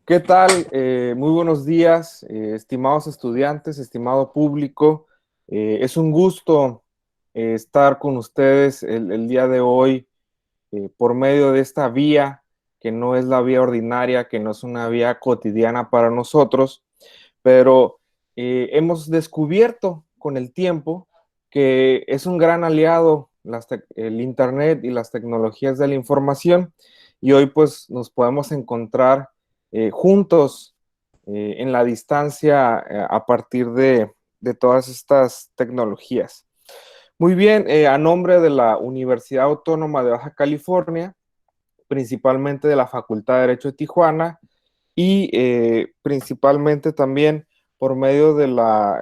¿Qué tal? Muy buenos días, estimados estudiantes, estimado público. Es un gusto estar con ustedes el día de hoy por medio de esta vía, que no es la vía ordinaria, que no es una vía cotidiana para nosotros, pero hemos descubierto con el tiempo que es un gran aliado el Internet y las tecnologías de la información, y hoy pues nos podemos encontrar juntos en la distancia a partir de todas estas tecnologías. Muy bien, a nombre de la Universidad Autónoma de Baja California, principalmente de la Facultad de Derecho de Tijuana y principalmente también por medio de la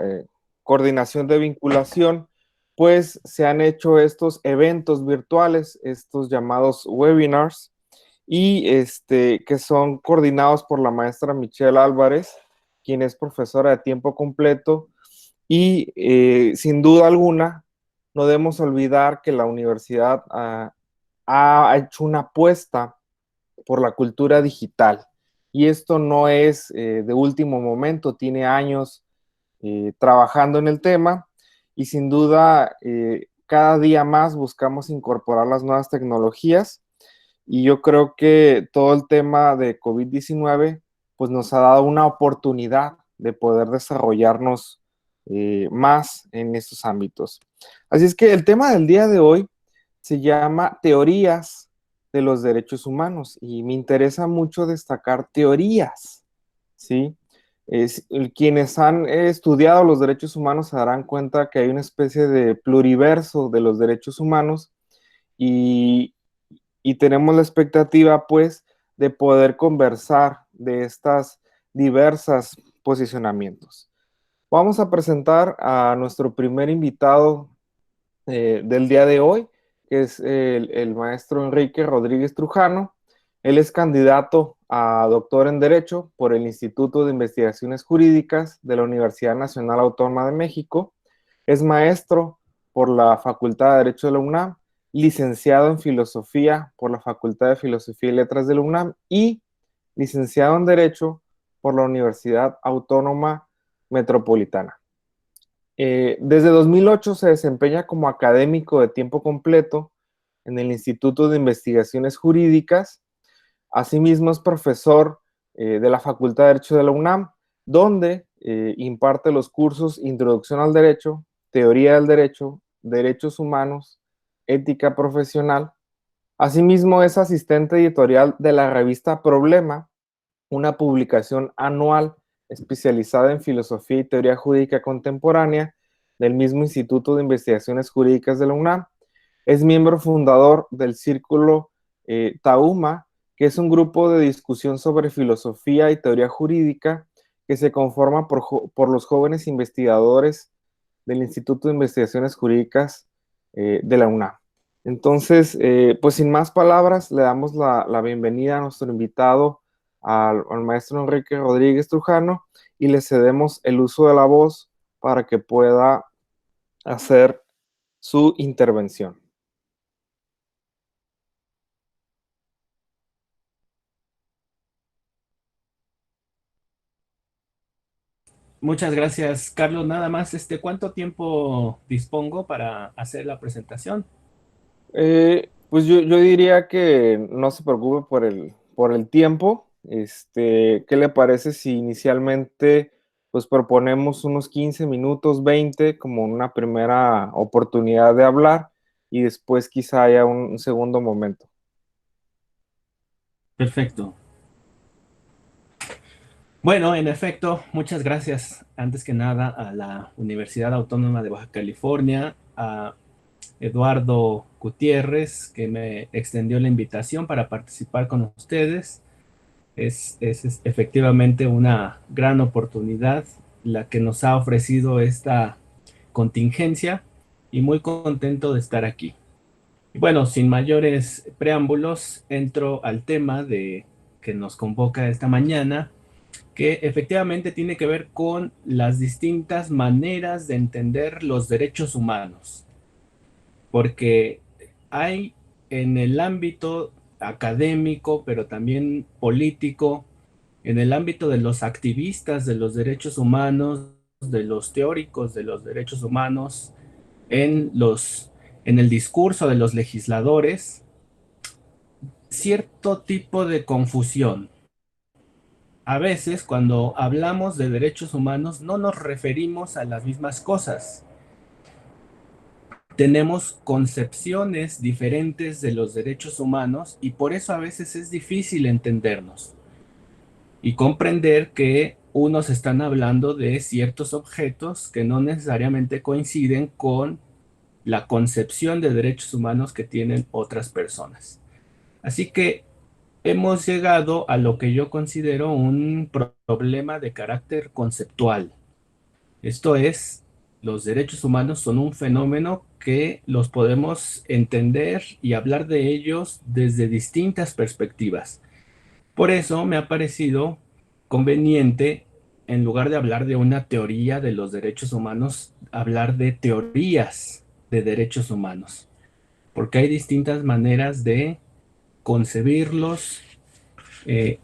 coordinación de vinculación, pues se han hecho estos eventos virtuales, estos llamados webinars, y que son coordinados por la maestra Michelle Álvarez, quien es profesora de tiempo completo, y sin duda alguna, no debemos olvidar que la universidad ha hecho una apuesta por la cultura digital. Y esto no es de último momento, tiene años trabajando en el tema y sin duda cada día más buscamos incorporar las nuevas tecnologías, y yo creo que todo el tema de COVID-19 pues nos ha dado una oportunidad de poder desarrollarnos más en estos ámbitos. Así es que el tema del día de hoy se llama teorías de los derechos humanos y me interesa mucho destacar teorías, ¿sí? Quienes han estudiado los derechos humanos se darán cuenta que hay una especie de pluriverso de los derechos humanos, y, y tenemos la expectativa, pues, de poder conversar de estas diversas posicionamientos. Vamos a presentar a nuestro primer invitado del día de hoy, que es el maestro Enrique Rodríguez Trujano. Él es candidato a doctor en Derecho por el Instituto de Investigaciones Jurídicas de la Universidad Nacional Autónoma de México. Es maestro por la Facultad de Derecho de la UNAM, licenciado en Filosofía por la Facultad de Filosofía y Letras de la UNAM y licenciado en Derecho por la Universidad Autónoma Metropolitana. Desde 2008 se desempeña como académico de tiempo completo en el Instituto de Investigaciones Jurídicas. Asimismo es profesor de la Facultad de Derecho de la UNAM, donde imparte los cursos Introducción al Derecho, Teoría del Derecho, Derechos Humanos, Ética Profesional. Asimismo es asistente editorial de la revista Problema, una publicación anual especializada en filosofía y teoría jurídica contemporánea del mismo Instituto de Investigaciones Jurídicas de la UNAM. Es miembro fundador del Círculo Tauma, que es un grupo de discusión sobre filosofía y teoría jurídica que se conforma por los jóvenes investigadores del Instituto de Investigaciones Jurídicas de la UNAM. Entonces, pues sin más palabras, le damos la bienvenida a nuestro invitado, al maestro Enrique Rodríguez Trujano, y le cedemos el uso de la voz para que pueda hacer su intervención. Muchas gracias, Carlos. Nada más, ¿cuánto tiempo dispongo para hacer la presentación? Pues yo diría que no se preocupe por el tiempo. ¿Qué le parece si inicialmente pues proponemos unos 15 minutos, 20 como una primera oportunidad de hablar, y después quizá haya un segundo momento? Perfecto. Bueno, en efecto, muchas gracias antes que nada a la Universidad Autónoma de Baja California, a Eduardo Gutiérrez, que me extendió la invitación para participar con ustedes. Es efectivamente una gran oportunidad la que nos ha ofrecido esta contingencia y muy contento de estar aquí. Y bueno, sin mayores preámbulos, entro al tema de que nos convoca esta mañana, que efectivamente tiene que ver con las distintas maneras de entender los derechos humanos, porque hay en el ámbito académico, pero también político, En el ámbito de los activistas de los derechos humanos, de los teóricos de los derechos humanos, en el discurso de los legisladores, cierto tipo de confusión. A veces, cuando hablamos de derechos humanos, no nos referimos a las mismas cosas. Tenemos concepciones diferentes de los derechos humanos y por eso a veces es difícil entendernos y comprender que unos están hablando de ciertos objetos que no necesariamente coinciden con la concepción de derechos humanos que tienen otras personas. Así que hemos llegado a lo que yo considero un problema de carácter conceptual. Esto es, los derechos humanos son un fenómeno que los podemos entender y hablar de ellos desde distintas perspectivas. Por eso me ha parecido conveniente, en lugar de hablar de una teoría de los derechos humanos, hablar de teorías de derechos humanos, porque hay distintas maneras de concebirlos, eh,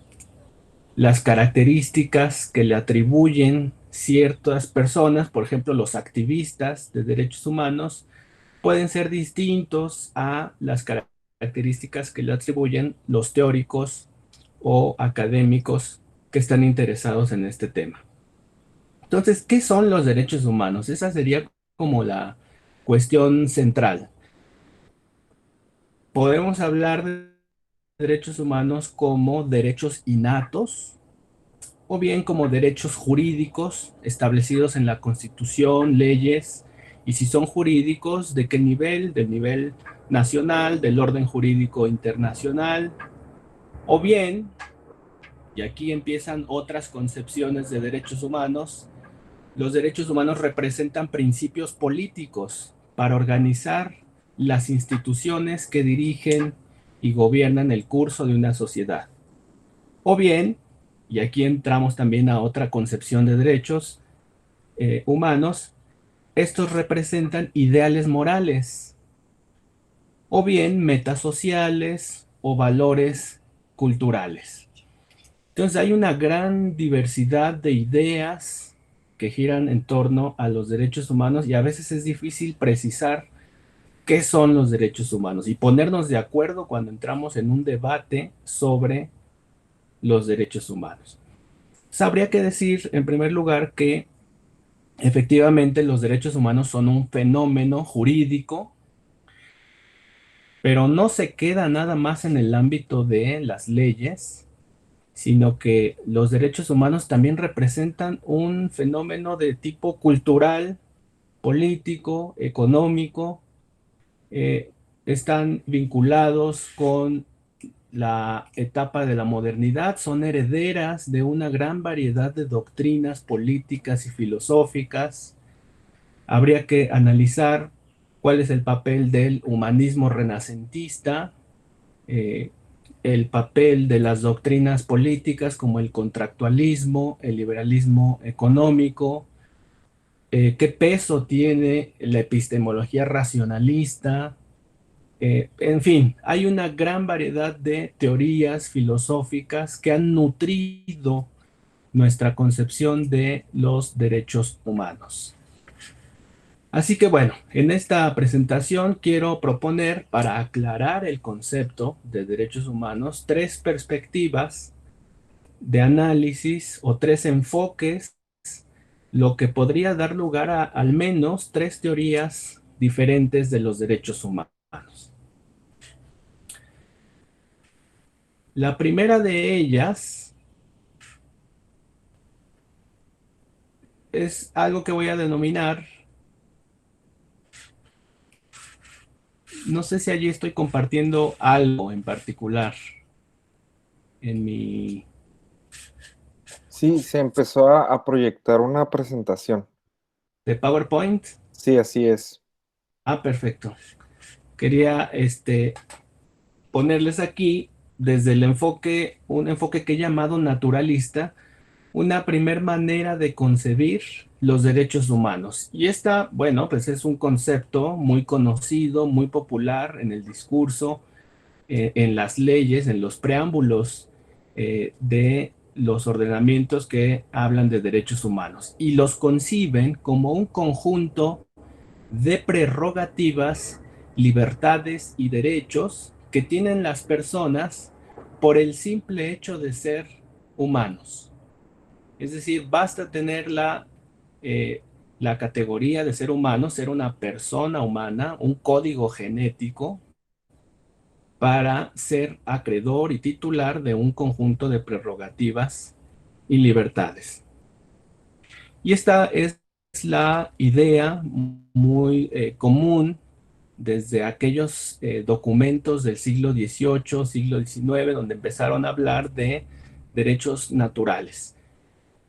las características que le atribuyen ciertas personas, por ejemplo, los activistas de derechos humanos, pueden ser distintos a las características que le atribuyen los teóricos o académicos que están interesados en este tema. Entonces, ¿qué son los derechos humanos? Esa sería como la cuestión central. Podemos hablar de derechos humanos como derechos innatos o bien como derechos jurídicos establecidos en la Constitución, leyes, y si son jurídicos, ¿de qué nivel? Del nivel nacional, del orden jurídico internacional, o bien, y aquí empiezan otras concepciones de derechos humanos, los derechos humanos representan principios políticos para organizar las instituciones que dirigen y gobiernan el curso de una sociedad. O bien, y aquí entramos también a otra concepción de derechos humanos, estos representan ideales morales, o bien metas sociales o valores culturales. Entonces hay una gran diversidad de ideas que giran en torno a los derechos humanos y a veces es difícil precisar qué son los derechos humanos y ponernos de acuerdo cuando entramos en un debate sobre los derechos humanos. Habría que decir, en primer lugar, que efectivamente los derechos humanos son un fenómeno jurídico, pero no se queda nada más en el ámbito de las leyes, sino que los derechos humanos también representan un fenómeno de tipo cultural, político, económico, eh, están vinculados con la etapa de la modernidad, son herederas de una gran variedad de doctrinas políticas y filosóficas. Habría que analizar cuál es el papel del humanismo renacentista, eh, el papel de las doctrinas políticas como el contractualismo, el liberalismo económico, qué peso tiene la epistemología racionalista. En fin, hay una gran variedad de teorías filosóficas que han nutrido nuestra concepción de los derechos humanos. Así que bueno, en esta presentación quiero proponer, para aclarar el concepto de derechos humanos, tres perspectivas de análisis o tres enfoques, lo que podría dar lugar a al menos tres teorías diferentes de los derechos humanos. La primera de ellas es algo que voy a denominar, no sé si allí estoy compartiendo algo en particular en mi Sí, se empezó a proyectar una presentación. de PowerPoint. Sí, así es. Ah, perfecto. Quería ponerles aquí desde el enfoque, un enfoque que he llamado naturalista, una primer manera de concebir los derechos humanos. Y esta, bueno, pues es un concepto muy conocido, muy popular en el discurso, en las leyes, en los preámbulos de los ordenamientos que hablan de derechos humanos y los conciben como un conjunto de prerrogativas, libertades y derechos que tienen las personas por el simple hecho de ser humanos. Es decir, basta tener la categoría de ser humano, ser una persona humana, un código genético, para ser acreedor y titular de un conjunto de prerrogativas y libertades. Y esta es la idea muy común desde aquellos documentos del siglo XVIII, siglo XIX, donde empezaron a hablar de derechos naturales.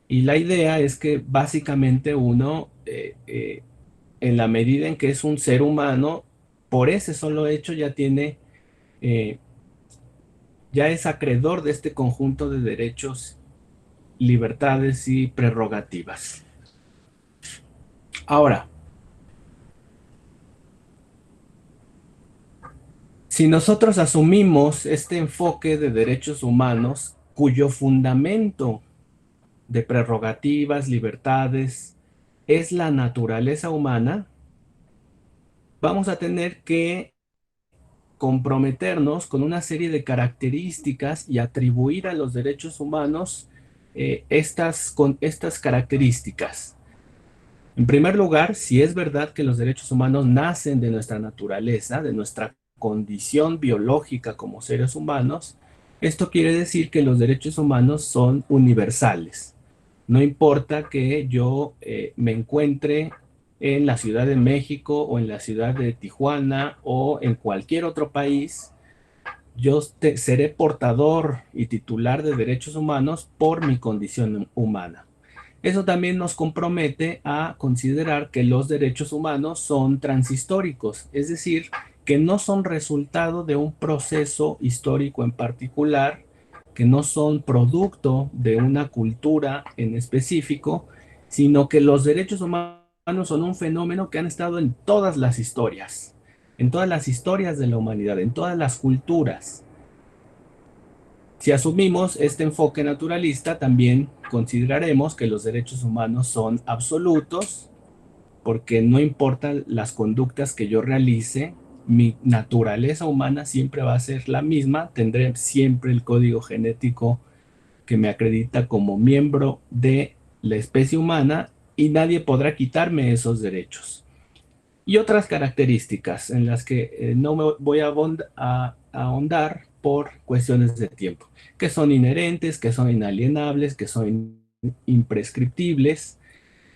Y la idea es que básicamente uno, en la medida en que es un ser humano, por ese solo hecho ya tiene, ya es acreedor de este conjunto de derechos, libertades y prerrogativas. Ahora, si nosotros asumimos este enfoque de derechos humanos, cuyo fundamento de prerrogativas, libertades, es la naturaleza humana, vamos a tener que comprometernos con una serie de características y atribuir a los derechos humanos con estas características. En primer lugar, si es verdad que los derechos humanos nacen de nuestra naturaleza, de nuestra condición biológica como seres humanos, esto quiere decir que los derechos humanos son universales. No importa que yo me encuentre en la Ciudad de México o en la ciudad de Tijuana o en cualquier otro país, yo seré portador y titular de derechos humanos por mi condición humana. Eso también nos compromete a considerar que los derechos humanos son transhistóricos, es decir, que no son resultado de un proceso histórico en particular, que no son producto de una cultura en específico, sino que los derechos humanos son un fenómeno que han estado en todas las historias de la humanidad, en todas las culturas. Si asumimos este enfoque naturalista, también consideraremos que los derechos humanos son absolutos, porque no importan las conductas que yo realice, mi naturaleza humana siempre va a ser la misma, tendré siempre el código genético que me acredita como miembro de la especie humana y nadie podrá quitarme esos derechos. Y otras características en las que no me voy a ahondar por cuestiones de tiempo, que son inherentes, que son inalienables, que son imprescriptibles.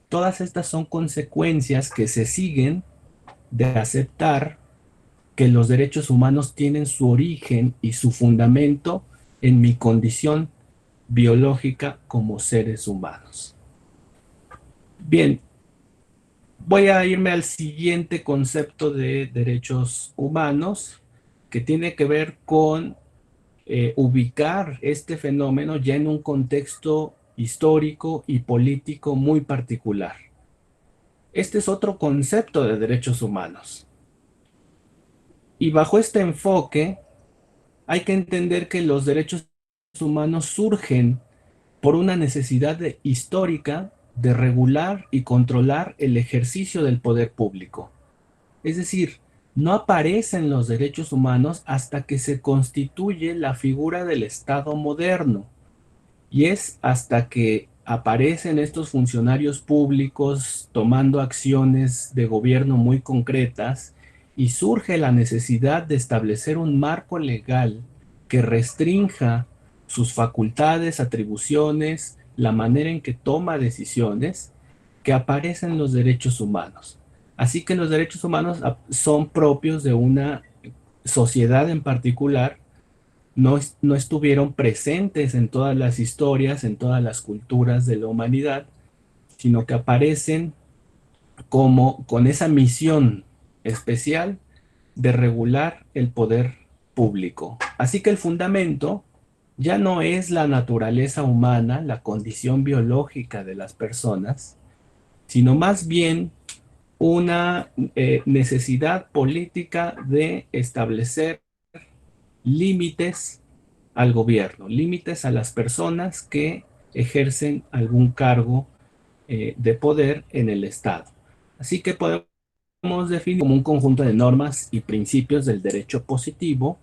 Todas estas son consecuencias que se siguen de aceptar que los derechos humanos tienen su origen y su fundamento en mi condición biológica como seres humanos. Bien, voy a irme al siguiente concepto de derechos humanos, que tiene que ver con ubicar este fenómeno ya en un contexto histórico y político muy particular. Este es otro concepto de derechos humanos. Y bajo este enfoque, hay que entender que los derechos humanos surgen por una necesidad histórica de regular y controlar el ejercicio del poder público. Es decir, no aparecen los derechos humanos hasta que se constituye la figura del Estado moderno. Y es hasta que aparecen estos funcionarios públicos tomando acciones de gobierno muy concretas y surge la necesidad de establecer un marco legal que restrinja sus facultades, atribuciones, la manera en que toma decisiones, que aparecen los derechos humanos. Así que los derechos humanos son propios de una sociedad en particular, no estuvieron presentes en todas las historias, en todas las culturas de la humanidad, sino que aparecen como con esa misión especial de regular el poder público. Así que el fundamento ya no es la naturaleza humana, la condición biológica de las personas, sino más bien una necesidad política de establecer límites al gobierno, límites a las personas que ejercen algún cargo de poder en el Estado. Así que podemos definir como un conjunto de normas y principios del derecho positivo,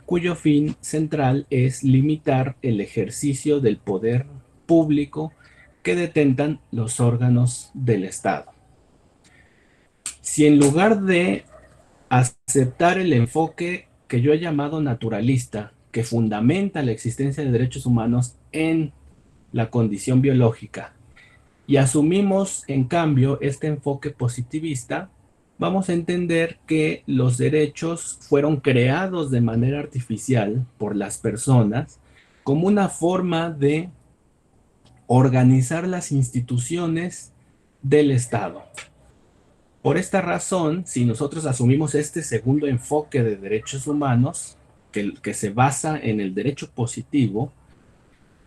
cuyo fin central es limitar el ejercicio del poder público que detentan los órganos del Estado. Si en lugar de aceptar el enfoque que yo he llamado naturalista, que fundamenta la existencia de derechos humanos en la condición biológica, y asumimos en cambio este enfoque positivista, vamos a entender que los derechos fueron creados de manera artificial por las personas como una forma de organizar las instituciones del Estado. Por esta razón, si nosotros asumimos este segundo enfoque de derechos humanos, que se basa en el derecho positivo,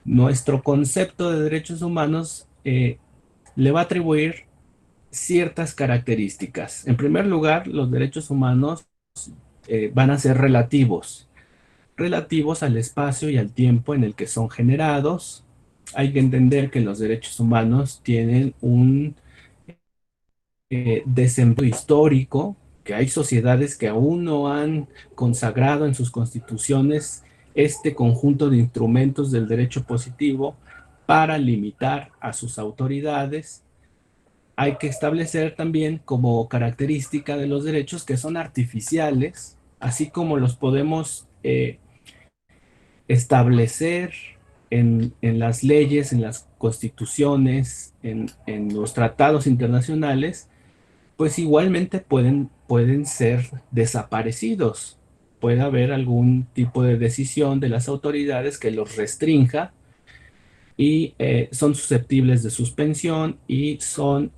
nuestro concepto de derechos humanos le va a atribuir ciertas características. En primer lugar, los derechos humanos van a ser relativos al espacio y al tiempo en el que son generados. Hay que entender que los derechos humanos tienen un desempeño histórico, que hay sociedades que aún no han consagrado en sus constituciones este conjunto de instrumentos del derecho positivo para limitar a sus autoridades. Hay que establecer también como característica de los derechos que son artificiales, así como los podemos establecer en las leyes, en las constituciones, en los tratados internacionales, pues igualmente pueden ser desaparecidos. Puede haber algún tipo de decisión de las autoridades que los restrinja y son susceptibles de suspensión y son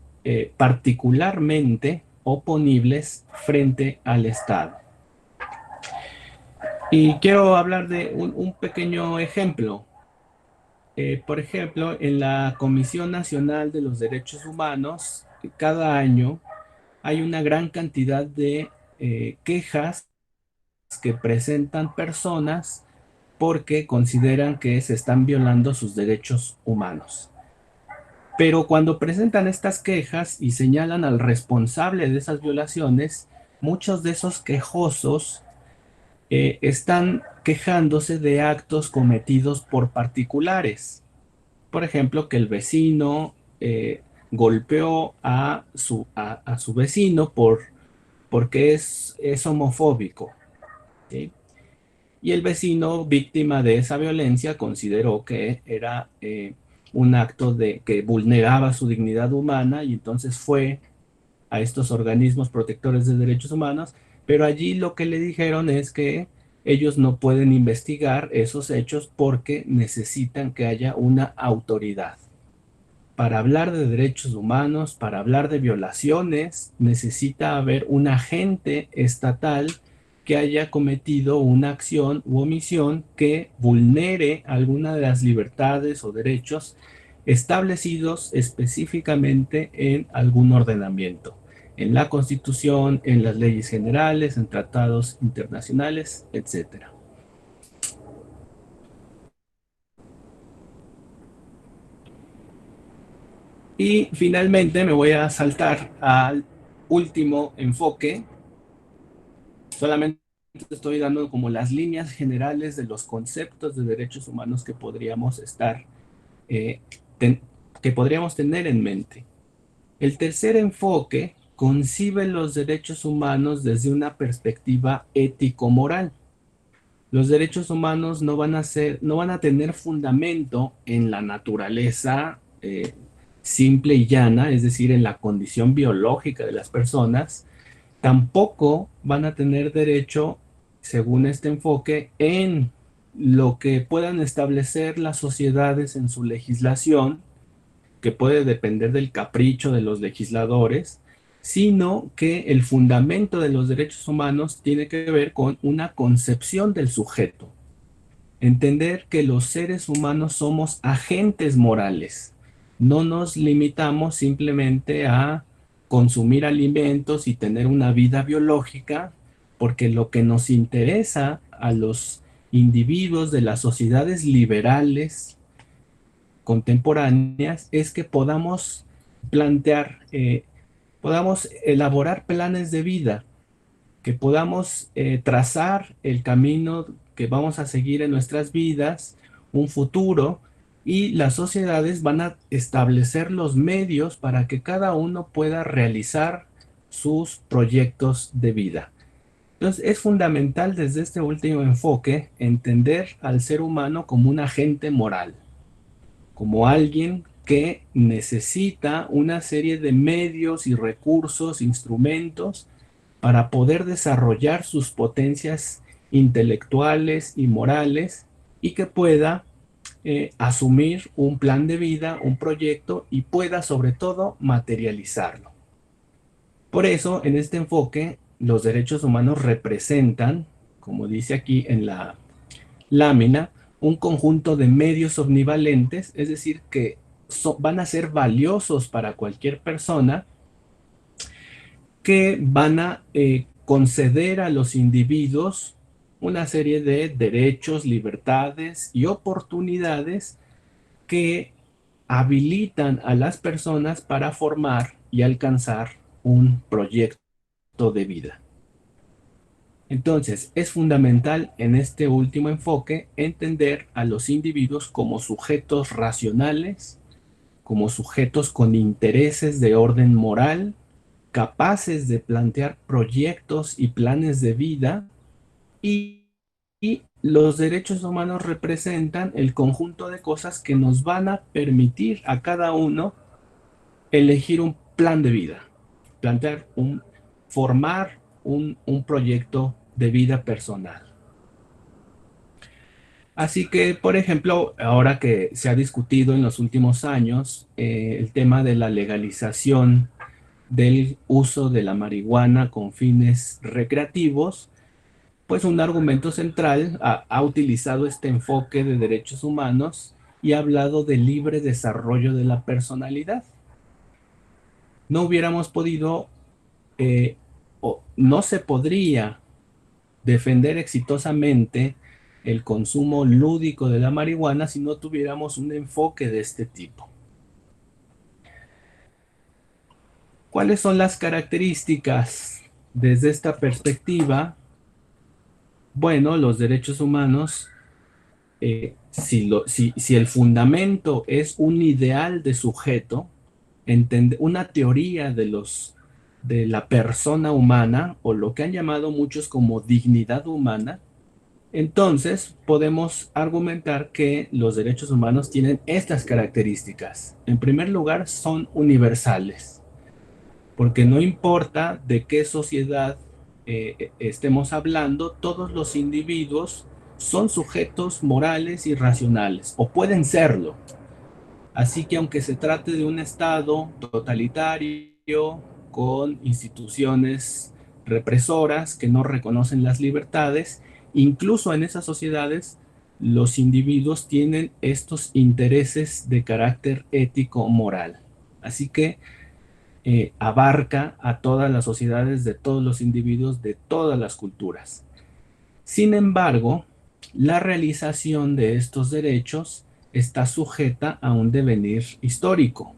particularmente oponibles frente al Estado. Y quiero hablar de un pequeño ejemplo. Por ejemplo, en la Comisión Nacional de los Derechos Humanos, cada año hay una gran cantidad de quejas que presentan personas porque consideran que se están violando sus derechos humanos. Pero cuando presentan estas quejas y señalan al responsable de esas violaciones, muchos de esos quejosos están quejándose de actos cometidos por particulares. Por ejemplo, que el vecino golpeó a su vecino porque es homofóbico, ¿sí? Y el vecino, víctima de esa violencia, consideró que era un acto que vulneraba su dignidad humana y entonces fue a estos organismos protectores de derechos humanos, pero allí lo que le dijeron es que ellos no pueden investigar esos hechos porque necesitan que haya una autoridad. Para hablar de derechos humanos, para hablar de violaciones, necesita haber un agente estatal que haya cometido una acción u omisión que vulnere alguna de las libertades o derechos establecidos específicamente en algún ordenamiento, en la Constitución, en las leyes generales, en tratados internacionales, etcétera. Y finalmente me voy a saltar al último enfoque. Solamente estoy dando como las líneas generales de los conceptos de derechos humanos que podríamos que podríamos tener en mente. El tercer enfoque concibe los derechos humanos desde una perspectiva ético-moral. Los derechos humanos no van a tener fundamento en la naturaleza simple y llana, es decir, en la condición biológica de las personas. Tampoco van a tener derecho, según este enfoque, en lo que puedan establecer las sociedades en su legislación, que puede depender del capricho de los legisladores, sino que el fundamento de los derechos humanos tiene que ver con una concepción del sujeto. Entender que los seres humanos somos agentes morales. No nos limitamos simplemente a consumir alimentos y tener una vida biológica, porque lo que nos interesa a los individuos de las sociedades liberales contemporáneas es que podamos plantear, podamos elaborar planes de vida, que podamos trazar el camino que vamos a seguir en nuestras vidas, un futuro, y las sociedades van a establecer los medios para que cada uno pueda realizar sus proyectos de vida. Entonces, es fundamental desde este último enfoque entender al ser humano como un agente moral, como alguien que necesita una serie de medios y recursos, instrumentos para poder desarrollar sus potencias intelectuales y morales y que pueda asumir un plan de vida, un proyecto y pueda sobre todo materializarlo. Por eso, en este enfoque, los derechos humanos representan, como dice aquí en la lámina, un conjunto de medios omnivalentes, es decir, que van a ser valiosos para cualquier persona, que van a conceder a los individuos una serie de derechos, libertades y oportunidades que habilitan a las personas para formar y alcanzar un proyecto de vida. Entonces, es fundamental en este último enfoque entender a los individuos como sujetos racionales, como sujetos con intereses de orden moral, capaces de plantear proyectos y planes de vida, y los derechos humanos representan el conjunto de cosas que nos van a permitir a cada uno elegir un plan de vida, plantear formar un proyecto de vida personal. Así que, por ejemplo, ahora que se ha discutido en los últimos años el tema de la legalización del uso de la marihuana con fines recreativos, pues un argumento central ha utilizado este enfoque de derechos humanos y ha hablado del libre desarrollo de la personalidad. No hubiéramos podido o no se podría defender exitosamente el consumo lúdico de la marihuana si no tuviéramos un enfoque de este tipo. ¿Cuáles son las características desde esta perspectiva? Bueno, los derechos humanos, si el fundamento es un ideal de sujeto, una teoría de la persona humana, o lo que han llamado muchos como dignidad humana, entonces podemos argumentar que los derechos humanos tienen estas características. En primer lugar, son universales, porque no importa de qué sociedad estemos hablando, todos los individuos son sujetos morales y racionales, o pueden serlo. Así que aunque se trate de un estado totalitario con instituciones represoras que no reconocen las libertades, incluso en esas sociedades los individuos tienen estos intereses de carácter ético-moral. Así que abarca a todas las sociedades de todos los individuos de todas las culturas. Sin embargo, la realización de estos derechos está sujeta a un devenir histórico,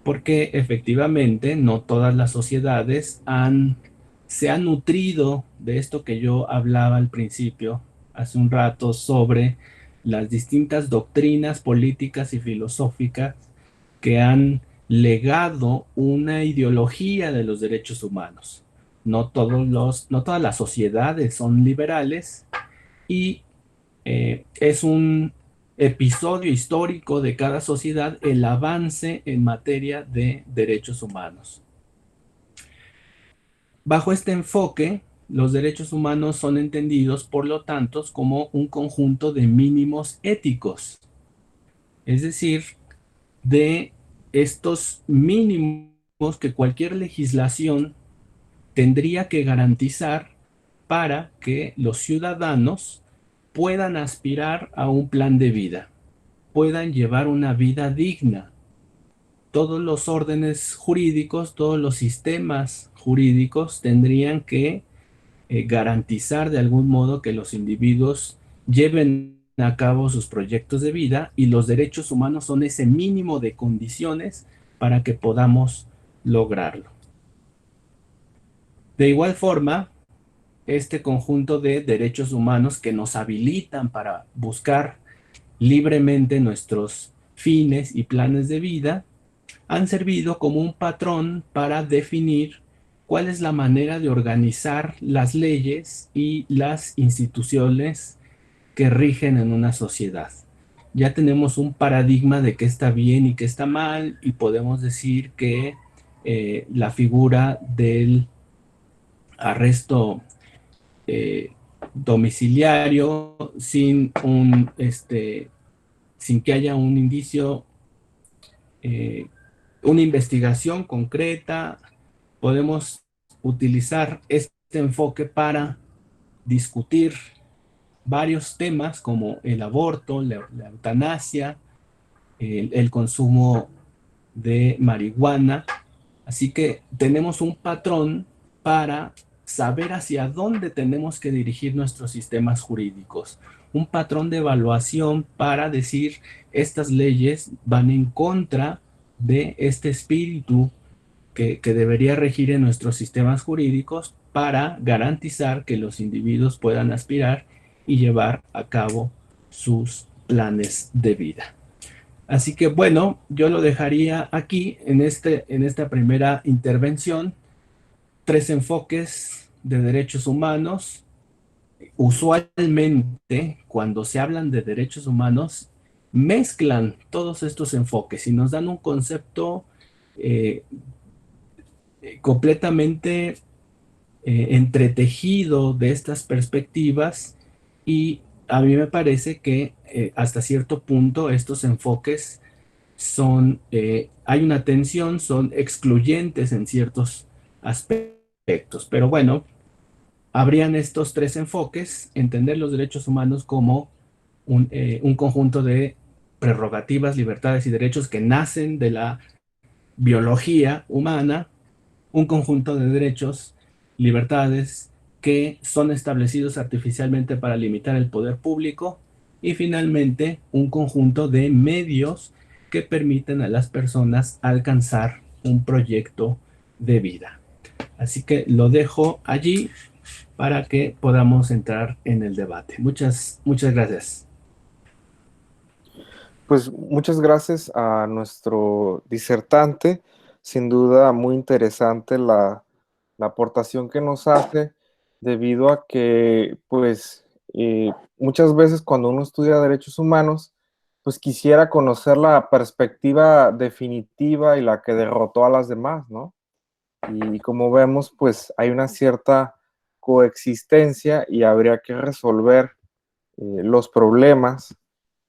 porque efectivamente no todas las sociedades se han nutrido de esto que yo hablaba al principio, hace un rato, sobre las distintas doctrinas políticas y filosóficas que han legado una ideología de los derechos humanos. No todas las sociedades son liberales y es un episodio histórico de cada sociedad el avance en materia de derechos humanos. Bajo este enfoque, los derechos humanos son entendidos, por lo tanto, como un conjunto de mínimos éticos, es decir, de estos mínimos que cualquier legislación tendría que garantizar para que los ciudadanos puedan aspirar a un plan de vida, puedan llevar una vida digna. Todos los órdenes jurídicos, todos los sistemas jurídicos tendrían que garantizar de algún modo que los individuos lleven a cabo sus proyectos de vida, y los derechos humanos son ese mínimo de condiciones para que podamos lograrlo. De igual forma, este conjunto de derechos humanos que nos habilitan para buscar libremente nuestros fines y planes de vida han servido como un patrón para definir cuál es la manera de organizar las leyes y las instituciones que rigen en una sociedad. Ya tenemos un paradigma de qué está bien y qué está mal, y podemos decir que la figura del arresto eh, domiciliario sin que haya un indicio, eh, una investigación concreta, podemos utilizar este enfoque para discutir varios temas como el aborto, la eutanasia, el consumo de marihuana. Así que tenemos un patrón para saber hacia dónde tenemos que dirigir nuestros sistemas jurídicos. Un patrón de evaluación para decir, estas leyes van en contra de este espíritu que debería regir en nuestros sistemas jurídicos, para garantizar que los individuos puedan aspirar y llevar a cabo sus planes de vida. Así que bueno, yo lo dejaría aquí en esta primera intervención. Tres enfoques de derechos humanos. Usualmente, cuando se hablan de derechos humanos, mezclan todos estos enfoques y nos dan un concepto eh, completamente entretejido de estas perspectivas, y a mí me parece que hasta cierto punto estos enfoques hay una tensión, son excluyentes en ciertos aspectos. Pero bueno, habrían estos tres enfoques: entender los derechos humanos como un conjunto de prerrogativas, libertades y derechos que nacen de la biología humana; un conjunto de derechos, libertades que son establecidos artificialmente para limitar el poder público; y finalmente un conjunto de medios que permiten a las personas alcanzar un proyecto de vida. Así que lo dejo allí para que podamos entrar en el debate. Muchas gracias. Pues muchas gracias a nuestro disertante. Sin duda, muy interesante la aportación que nos hace, debido a que, pues, muchas veces cuando uno estudia derechos humanos, pues quisiera conocer la perspectiva definitiva y la que derrotó a las demás, ¿no? Y como vemos, pues hay una cierta coexistencia y habría que resolver los problemas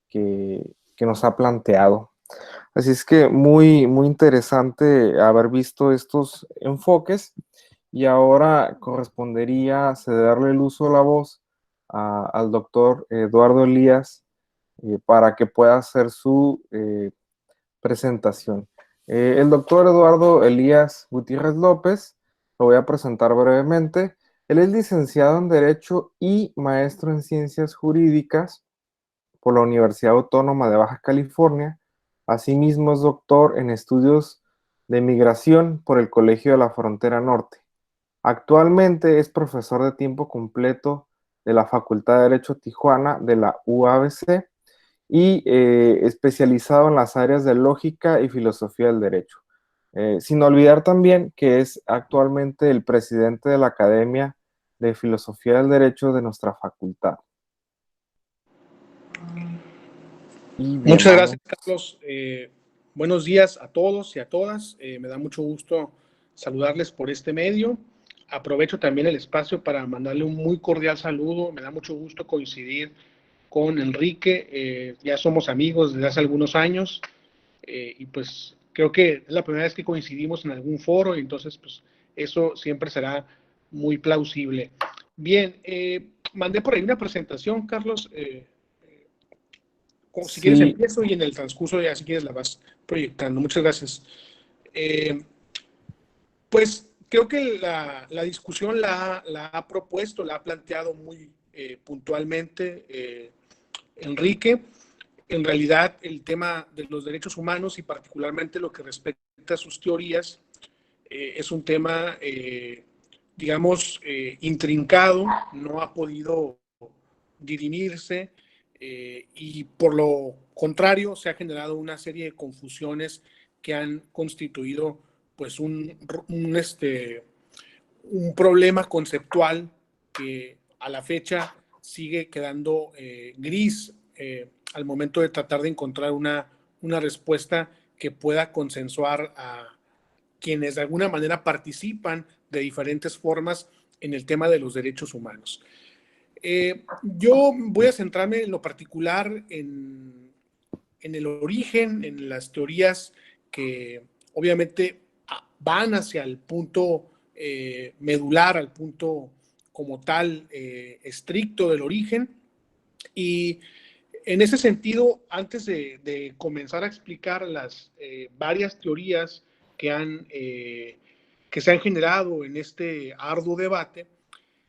que nos ha planteado. Así es que muy, muy interesante haber visto estos enfoques, y ahora correspondería cederle el uso de la voz al doctor Eduardo Elías para que pueda hacer su presentación. El doctor Eduardo Elías Gutiérrez López, lo voy a presentar brevemente. Él es licenciado en Derecho y maestro en Ciencias Jurídicas por la Universidad Autónoma de Baja California. Asimismo, es doctor en estudios de migración por el Colegio de la Frontera Norte. Actualmente es profesor de tiempo completo de la Facultad de Derecho Tijuana de la UABC, y especializado en las áreas de lógica y filosofía del derecho. Sin olvidar también que es actualmente el presidente de la Academia de Filosofía del Derecho de nuestra facultad. Y bien, Muchas vamos. gracias, Carlos. Buenos días a todos y a todas. Me da mucho gusto saludarles por este medio. Aprovecho también el espacio para mandarle un muy cordial saludo. Me da mucho gusto coincidir con Enrique. Ya somos amigos desde hace algunos años, y pues creo que es la primera vez que coincidimos en algún foro, y entonces pues eso siempre será muy plausible. Bien, mandé por ahí una presentación, Carlos. Si quieres Sí, empiezo, y en el transcurso ya si quieres la vas proyectando. Muchas gracias. Pues creo que la discusión la ha propuesto, la ha planteado muy, puntualmente, Enrique. En realidad, el tema de los derechos humanos y particularmente lo que respecta a sus teorías es un tema, digamos, intrincado, no ha podido dirimirse y por lo contrario se ha generado una serie de confusiones que han constituido pues un problema conceptual que a la fecha sigue quedando gris al momento de tratar de encontrar una respuesta que pueda consensuar a quienes de alguna manera participan de diferentes formas en el tema de los derechos humanos. Yo voy a centrarme en lo particular en el origen, en las teorías que obviamente van hacia el punto medular, al punto como tal estricto del origen. Y en ese sentido, antes de comenzar a explicar las varias teorías que se han generado en este arduo debate,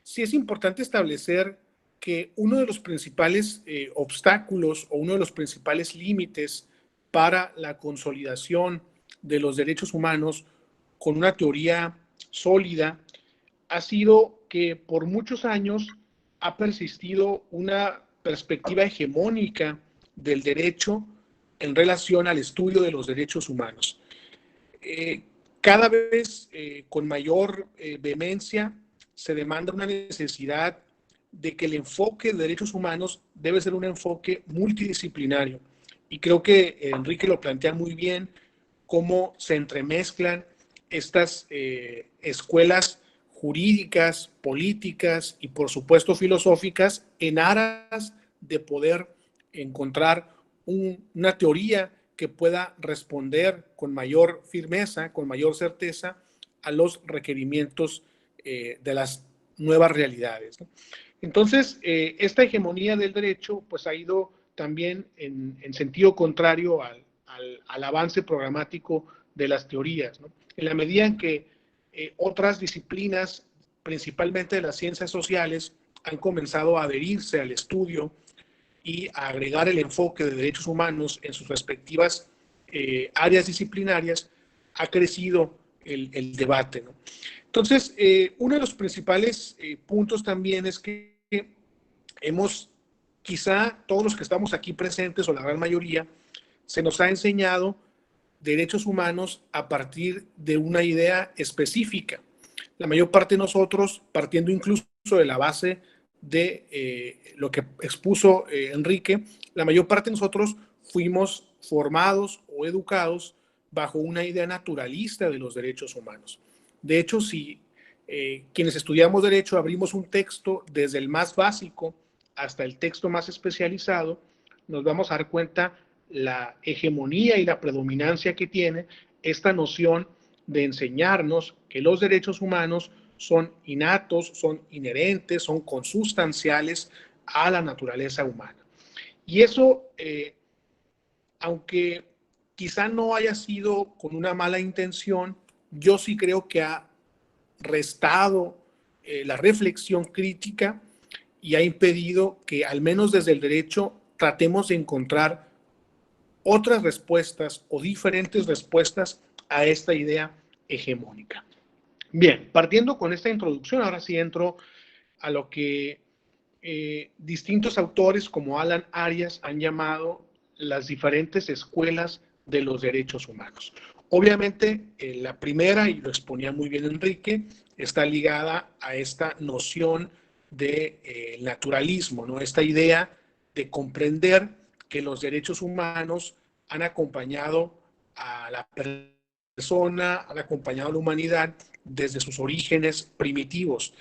sí es importante establecer que uno de los principales obstáculos o uno de los principales límites para la consolidación de los derechos humanos con una teoría sólida ha sido que por muchos años ha persistido una perspectiva hegemónica del derecho en relación al estudio de los derechos humanos. Cada vez con mayor vehemencia se demanda una necesidad de que el enfoque de derechos humanos debe ser un enfoque multidisciplinario. Y creo que Enrique lo plantea muy bien, cómo se entremezclan estas escuelas jurídicas, políticas y por supuesto filosóficas en aras de poder encontrar una teoría que pueda responder con mayor firmeza, con mayor certeza a los requerimientos de las nuevas realidades, ¿no? Entonces, esta hegemonía del derecho pues ha ido también en sentido contrario al avance programático de las teorías, ¿no? En la medida en que otras disciplinas, principalmente de las ciencias sociales, han comenzado a adherirse al estudio y a agregar el enfoque de derechos humanos en sus respectivas áreas disciplinarias, ha crecido el debate, ¿no? Entonces, uno de los principales puntos también es que quizá todos los que estamos aquí presentes, o la gran mayoría, se nos ha enseñado derechos humanos a partir de una idea específica. La mayor parte de nosotros, partiendo incluso de la base de lo que expuso Enrique, la mayor parte de nosotros fuimos formados o educados bajo una idea naturalista de los derechos humanos. De hecho, si quienes estudiamos derecho abrimos un texto desde el más básico hasta el texto más especializado, nos vamos a dar cuenta la hegemonía y la predominancia que tiene esta noción de enseñarnos que los derechos humanos son innatos, son inherentes, son consustanciales a la naturaleza humana. Y eso, aunque quizá no haya sido con una mala intención, yo sí creo que ha restado la reflexión crítica y ha impedido que, al menos desde el derecho, tratemos de encontrar otras respuestas o diferentes respuestas a esta idea hegemónica. Bien, partiendo con esta introducción, ahora sí entro a lo que distintos autores como Alan Arias han llamado las diferentes escuelas de los derechos humanos. Obviamente, la primera, y lo exponía muy bien Enrique, está ligada a esta noción de naturalismo, ¿no? Esta idea de comprender que los derechos humanos han acompañado a la persona, han acompañado a la humanidad desde sus orígenes primitivos.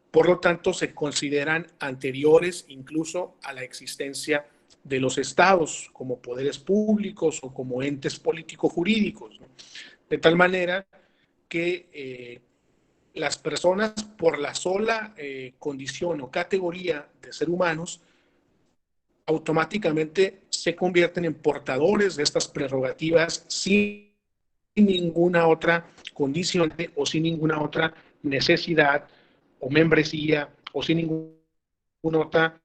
Por lo tanto, se consideran anteriores incluso a la existencia de los estados como poderes públicos o como entes político-jurídicos, ¿no? De tal manera que las personas, por la sola condición o categoría de ser humanos, automáticamente se convierten en portadores de estas prerrogativas sin ninguna otra condición o sin ninguna otra necesidad o membresía o sin ninguna otra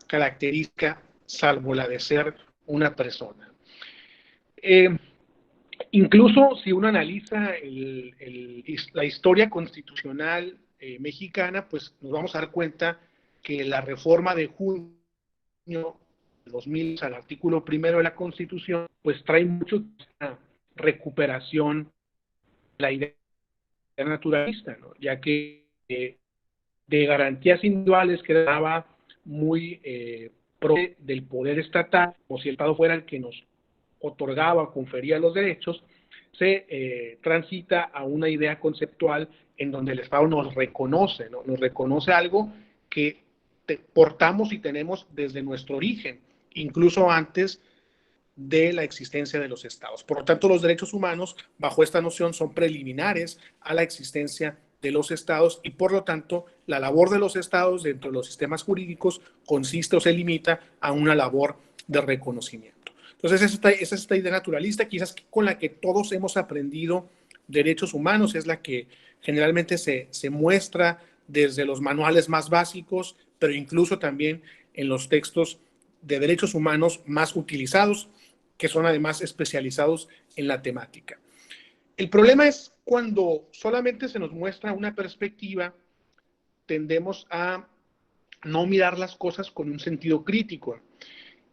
característica salvo la de ser una persona. Incluso si uno analiza la historia constitucional mexicana, pues nos vamos a dar cuenta que la reforma de junio de 2000 al artículo primero de la Constitución, pues trae mucho recuperación de la idea naturalista, ¿no? Ya que de garantías individuales que daba muy pro del poder estatal, como si el Estado fuera el que nos otorgaba o confería los derechos, se transita a una idea conceptual en donde el Estado nos reconoce, ¿no? Nos reconoce algo que portamos y tenemos desde nuestro origen, incluso antes de la existencia de los estados. Por lo tanto, los derechos humanos, bajo esta noción, son preliminares a la existencia de los estados y, por lo tanto, la labor de los estados dentro de los sistemas jurídicos consiste o se limita a una labor de reconocimiento. Entonces, esa es esta idea naturalista, quizás con la que todos hemos aprendido derechos humanos, es la que generalmente se muestra desde los manuales más básicos, pero incluso también en los textos de derechos humanos más utilizados, que son además especializados en la temática. El problema es cuando solamente se nos muestra una perspectiva, tendemos a no mirar las cosas con un sentido crítico.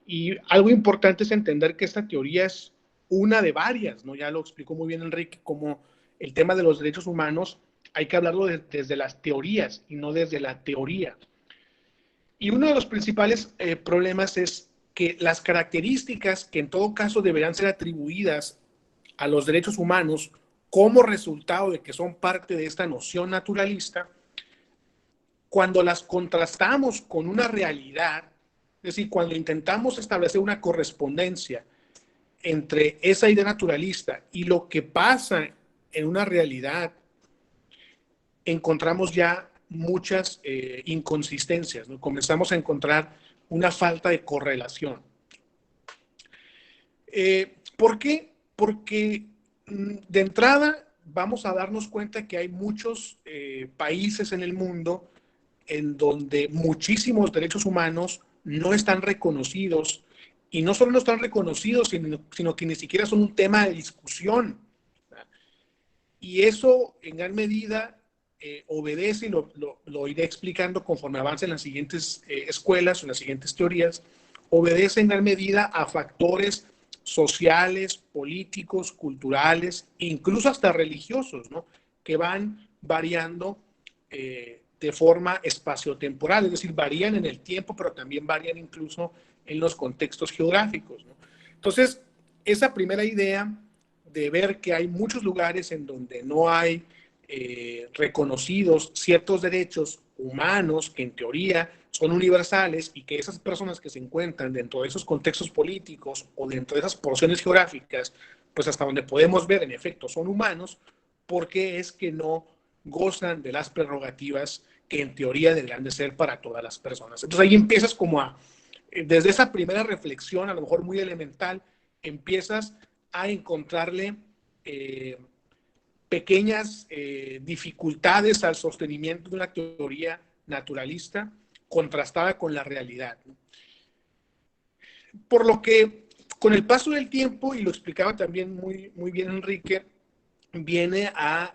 Y algo importante es entender que esta teoría es una de varias, ¿no? Ya lo explicó muy bien Enrique, como el tema de los derechos humanos hay que hablarlo desde las teorías y no desde la teoría. Y uno de los principales problemas es que las características que en todo caso deberán ser atribuidas a los derechos humanos como resultado de que son parte de esta noción naturalista, cuando las contrastamos con una realidad, es decir, cuando intentamos establecer una correspondencia entre esa idea naturalista y lo que pasa en una realidad, encontramos ya muchas inconsistencias, ¿no? Comenzamos a encontrar una falta de correlación. ¿Por qué? Porque de entrada vamos a darnos cuenta que hay muchos países en el mundo en donde muchísimos derechos humanos no están reconocidos, y no solo no están reconocidos, sino que ni siquiera son un tema de discusión. Y eso en gran medida obedece, y lo iré explicando conforme avance en las siguientes escuelas o en las siguientes teorías, obedece en gran medida a factores sociales, políticos, culturales, incluso hasta religiosos, ¿no? Que van variando de forma espaciotemporal, es decir, varían en el tiempo, pero también varían incluso en los contextos geográficos, ¿no? Entonces, esa primera idea de ver que hay muchos lugares en donde no hay reconocidos ciertos derechos humanos que en teoría son universales, y que esas personas que se encuentran dentro de esos contextos políticos o dentro de esas porciones geográficas, pues hasta donde podemos ver en efecto son humanos, porque es que no gozan de las prerrogativas que en teoría deberían de ser para todas las personas. Entonces ahí empiezas como desde esa primera reflexión, a lo mejor muy elemental, empiezas a encontrarle pequeñas dificultades al sostenimiento de una teoría naturalista contrastada con la realidad. Por lo que, con el paso del tiempo, y lo explicaba también muy bien Enrique, viene a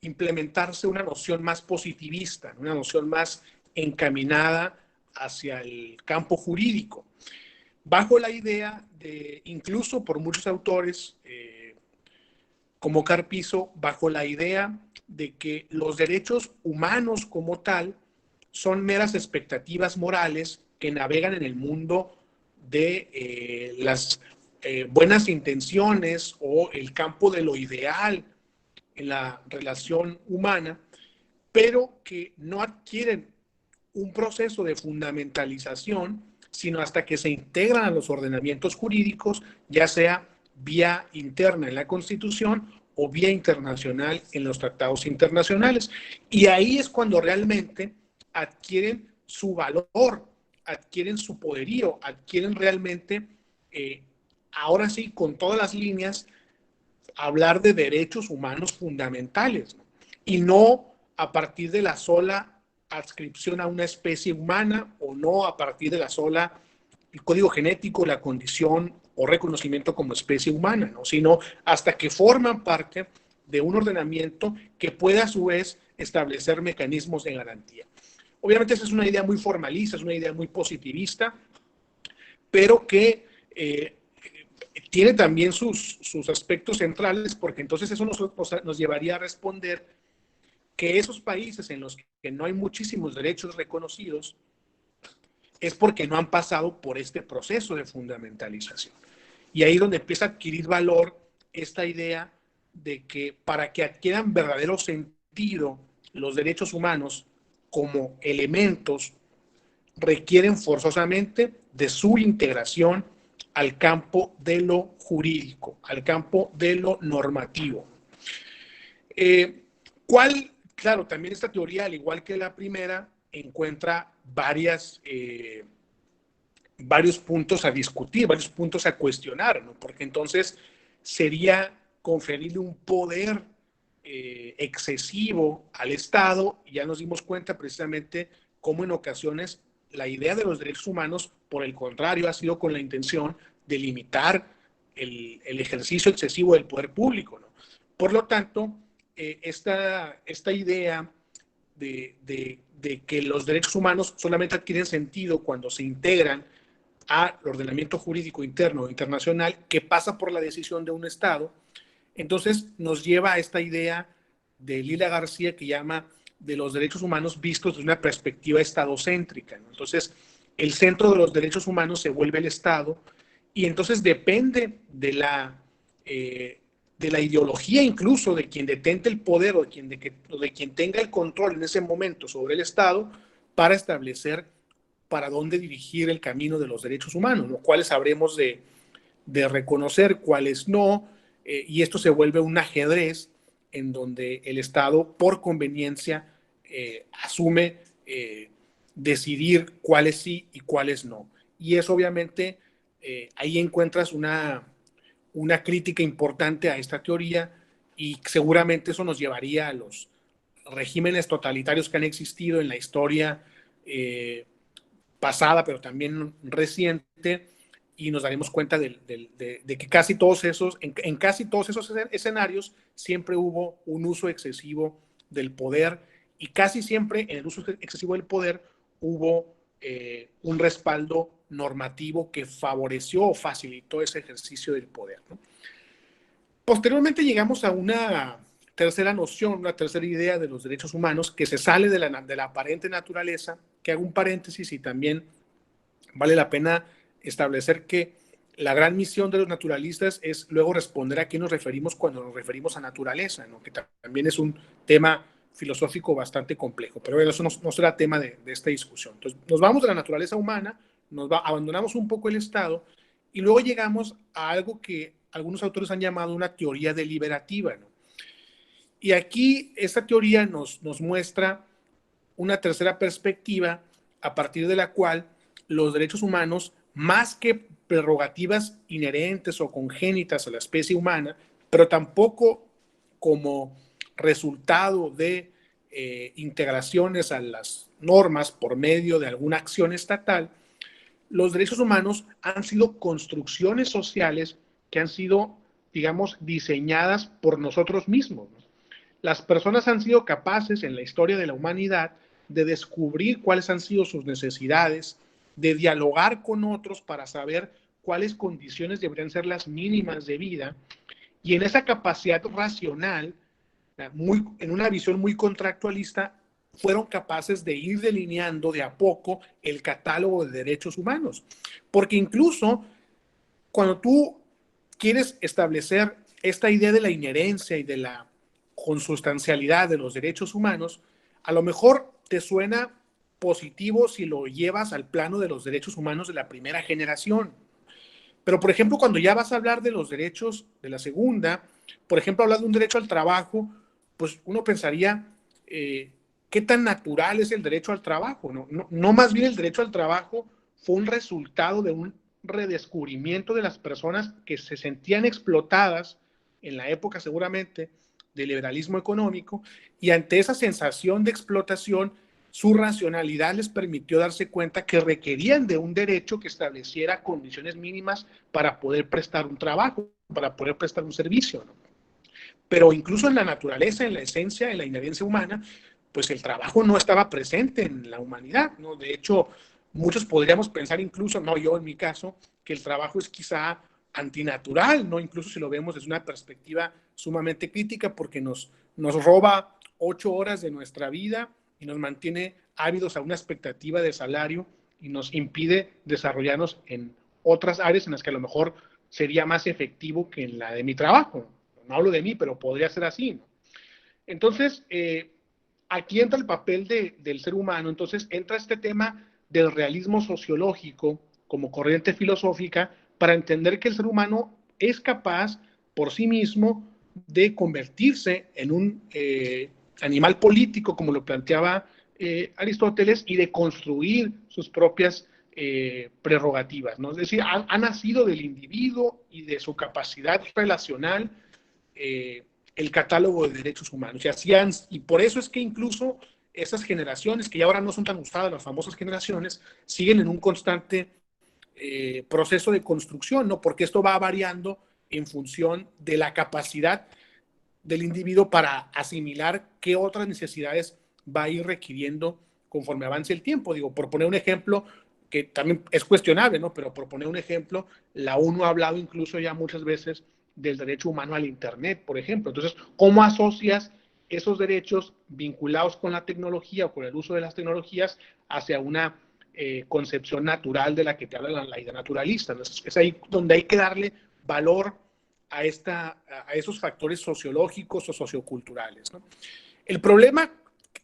implementarse una noción más positivista, una noción más encaminada hacia el campo jurídico, bajo la idea de, incluso por muchos autores, como Carpizo, bajo la idea de que los derechos humanos como tal son meras expectativas morales que navegan en el mundo de las buenas intenciones o el campo de lo ideal en la relación humana, pero que no adquieren un proceso de fundamentalización, sino hasta que se integran a los ordenamientos jurídicos, ya sea vía interna en la Constitución o vía internacional en los tratados internacionales. Y ahí es cuando realmente adquieren su valor, adquieren su poderío, adquieren realmente, ahora sí, con todas las líneas, hablar de derechos humanos fundamentales, ¿no? Y no a partir de la sola adscripción a una especie humana o no a partir de la sola el código genético, la condición o reconocimiento como especie humana, ¿no? Sino hasta que forman parte de un ordenamiento que pueda a su vez establecer mecanismos de garantía. Obviamente esa es una idea muy formalista, es una idea muy positivista, pero que tiene también sus aspectos centrales, porque entonces eso nos llevaría a responder que esos países en los que no hay muchísimos derechos reconocidos es porque no han pasado por este proceso de fundamentalización. Y ahí es donde empieza a adquirir valor esta idea de que para que adquieran verdadero sentido los derechos humanos como elementos requieren forzosamente de su integración al campo de lo jurídico, al campo de lo normativo. Claro, también esta teoría, al igual que la primera, encuentra varios puntos a discutir, varios puntos a cuestionar, ¿no? Porque entonces sería conferirle un poder excesivo al Estado, y ya nos dimos cuenta precisamente cómo en ocasiones la idea de los derechos humanos, por el contrario, ha sido con la intención de limitar el ejercicio excesivo del poder público, ¿no? Por lo tanto, esta idea de que los derechos humanos solamente adquieren sentido cuando se integran al ordenamiento jurídico interno o internacional que pasa por la decisión de un Estado, entonces nos lleva a esta idea de Lila García que llama de los derechos humanos vistos desde una perspectiva estadocéntrica, ¿no? Entonces, el centro de los derechos humanos se vuelve el Estado y entonces depende de la ideología incluso de quien detente el poder o de quien tenga el control en ese momento sobre el Estado para establecer para dónde dirigir el camino de los derechos humanos, los cuales habremos de reconocer, cuáles no, y esto se vuelve un ajedrez en donde el Estado, por conveniencia, asume decidir cuáles sí y cuáles no. Y eso obviamente, ahí encuentras una crítica importante a esta teoría y seguramente eso nos llevaría a los regímenes totalitarios que han existido en la historia pasada, pero también reciente, y nos daremos cuenta de que casi todos esos, en casi todos esos escenarios siempre hubo un uso excesivo del poder y casi siempre en el uso excesivo del poder hubo un respaldo normativo que favoreció o facilitó ese ejercicio del poder, ¿no? Posteriormente llegamos a una tercera noción, una tercera idea de los derechos humanos que se sale de la aparente naturaleza, que hago un paréntesis y también vale la pena establecer que la gran misión de los naturalistas es luego responder a qué nos referimos cuando nos referimos a naturaleza, ¿no? Que también es un tema filosófico bastante complejo, pero eso no será tema de esta discusión. Entonces, nos vamos de la naturaleza humana, abandonamos un poco el Estado y luego llegamos a algo que algunos autores han llamado una teoría deliberativa, ¿no? Y aquí esta teoría nos muestra una tercera perspectiva a partir de la cual los derechos humanos, más que prerrogativas inherentes o congénitas a la especie humana, pero tampoco como resultado de integraciones a las normas por medio de alguna acción estatal, los derechos humanos han sido construcciones sociales que han sido, digamos, diseñadas por nosotros mismos, ¿no? Las personas han sido capaces en la historia de la humanidad de descubrir cuáles han sido sus necesidades, de dialogar con otros para saber cuáles condiciones deberían ser las mínimas de vida, y en esa capacidad racional, en una visión muy contractualista, fueron capaces de ir delineando de a poco el catálogo de derechos humanos. Porque incluso cuando tú quieres establecer esta idea de la inherencia y de la consustancialidad de los derechos humanos, a lo mejor te suena positivo si lo llevas al plano de los derechos humanos de la primera generación. Pero, por ejemplo, cuando ya vas a hablar de los derechos de la segunda, por ejemplo, hablar de un derecho al trabajo, pues uno pensaría, ¿qué tan natural es el derecho al trabajo? No, más bien el derecho al trabajo fue un resultado de un redescubrimiento de las personas que se sentían explotadas en la época seguramente del liberalismo económico, y ante esa sensación de explotación su racionalidad les permitió darse cuenta que requerían de un derecho que estableciera condiciones mínimas para poder prestar un trabajo, para poder prestar un servicio, ¿no? Pero incluso en la naturaleza, en la esencia, en la inherencia humana, pues el trabajo no estaba presente en la humanidad, ¿no? De hecho, muchos podríamos pensar incluso, no yo en mi caso, que el trabajo es quizá antinatural, ¿no? Incluso si lo vemos desde una perspectiva sumamente crítica, porque nos roba 8 horas de nuestra vida y nos mantiene ávidos a una expectativa de salario y nos impide desarrollarnos en otras áreas en las que a lo mejor sería más efectivo que en la de mi trabajo. No hablo de mí, pero podría ser así, ¿no? Entonces, aquí entra el papel del ser humano, entonces entra este tema del realismo sociológico como corriente filosófica para entender que el ser humano es capaz por sí mismo de convertirse en un animal político, como lo planteaba Aristóteles, y de construir sus propias prerrogativas, ¿no? Es decir, ha nacido del individuo y de su capacidad relacional el catálogo de derechos humanos. Y por eso es que incluso esas generaciones, que ya ahora no son tan usadas, las famosas generaciones, siguen en un constante proceso de construcción, ¿no? Porque esto va variando en función de la capacidad del individuo para asimilar qué otras necesidades va a ir requiriendo conforme avance el tiempo. Digo, por poner un ejemplo, que también es cuestionable, ¿no? Pero por poner un ejemplo, la ONU ha hablado incluso ya muchas veces del derecho humano al Internet, por ejemplo. Entonces, ¿cómo asocias esos derechos vinculados con la tecnología o con el uso de las tecnologías hacia una concepción natural de la que te habla la idea naturalista? Entonces, es ahí donde hay que darle valor a esos factores sociológicos o socioculturales, ¿no? El problema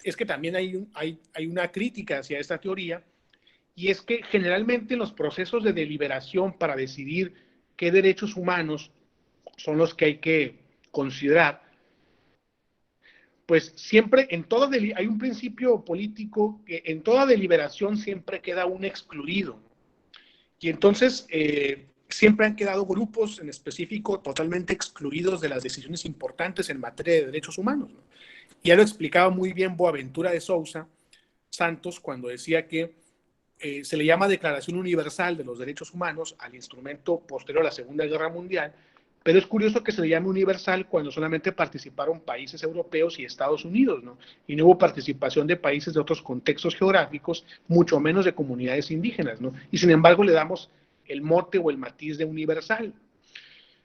es que también hay una crítica hacia esta teoría, y es que generalmente en los procesos de deliberación para decidir qué derechos humanos son los que hay que considerar, pues siempre hay un principio político que en toda deliberación siempre queda un excluido. Y entonces siempre han quedado grupos en específico totalmente excluidos de las decisiones importantes en materia de derechos humanos, ¿no? Ya lo explicaba muy bien Boaventura de Sousa Santos cuando decía que se le llama Declaración Universal de los Derechos Humanos al instrumento posterior a la Segunda Guerra Mundial, pero es curioso que se le llame universal cuando solamente participaron países europeos y Estados Unidos, ¿no? Y no hubo participación de países de otros contextos geográficos, mucho menos de comunidades indígenas, ¿no? Y sin embargo le damos el mote o el matiz de universal.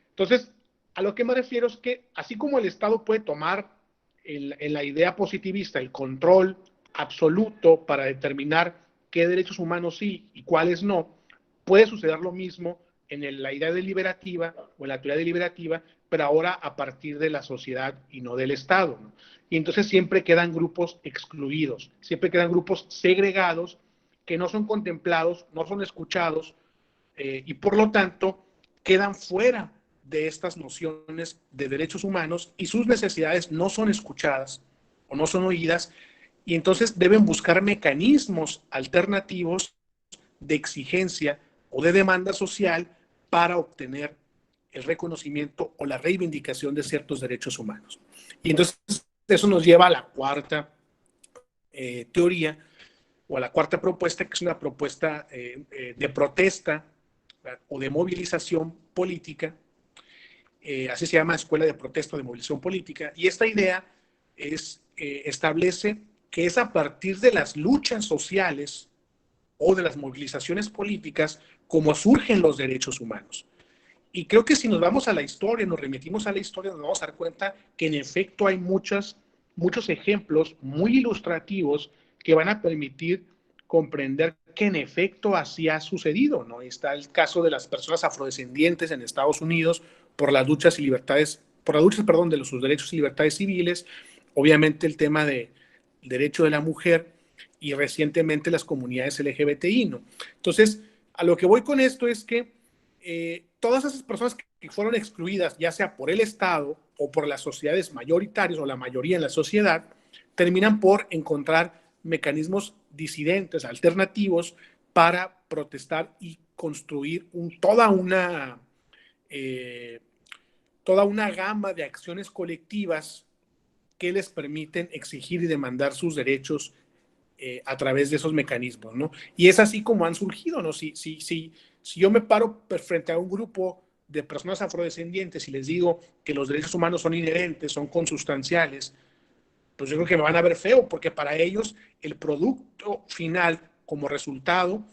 Entonces, a lo que me refiero es que así como el Estado puede tomar en la idea positivista el control absoluto para determinar qué derechos humanos sí y cuáles no, puede suceder lo mismo en la idea deliberativa o en la teoría deliberativa, pero ahora a partir de la sociedad y no del Estado, ¿no? Y entonces siempre quedan grupos excluidos, siempre quedan grupos segregados que no son contemplados, no son escuchados, y por lo tanto quedan fuera de estas nociones de derechos humanos y sus necesidades no son escuchadas o no son oídas, y entonces deben buscar mecanismos alternativos de exigencia o de demanda social para obtener el reconocimiento o la reivindicación de ciertos derechos humanos. Y entonces eso nos lleva a la cuarta teoría o a la cuarta propuesta, que es una propuesta de protesta, ¿verdad?, o de movilización política. Así se llama, Escuela de Protesta o de Movilización Política, y esta idea establece que es a partir de las luchas sociales o de las movilizaciones políticas como surgen los derechos humanos. Y creo que si nos vamos a la historia, nos remitimos a la historia, nos vamos a dar cuenta que en efecto hay muchos ejemplos muy ilustrativos que van a permitir comprender que en efecto así ha sucedido, ¿no? Está el caso de las personas afrodescendientes en Estados Unidos por las luchas y libertades, por las luchas, perdón, de sus derechos y libertades civiles, obviamente el tema del derecho de la mujer y recientemente las comunidades LGBTI, ¿no? Entonces, a lo que voy con esto es que todas esas personas que fueron excluidas, ya sea por el Estado o por las sociedades mayoritarias o la mayoría en la sociedad, terminan por encontrar mecanismos disidentes, alternativos, para protestar y construir toda una gama de acciones colectivas que les permiten exigir y demandar sus derechos a través de esos mecanismos, ¿no? Y es así como han surgido, ¿no? Si yo me paro frente a un grupo de personas afrodescendientes y les digo que los derechos humanos son inherentes, son consustanciales, pues yo creo que me van a ver feo, porque para ellos el producto final como resultado,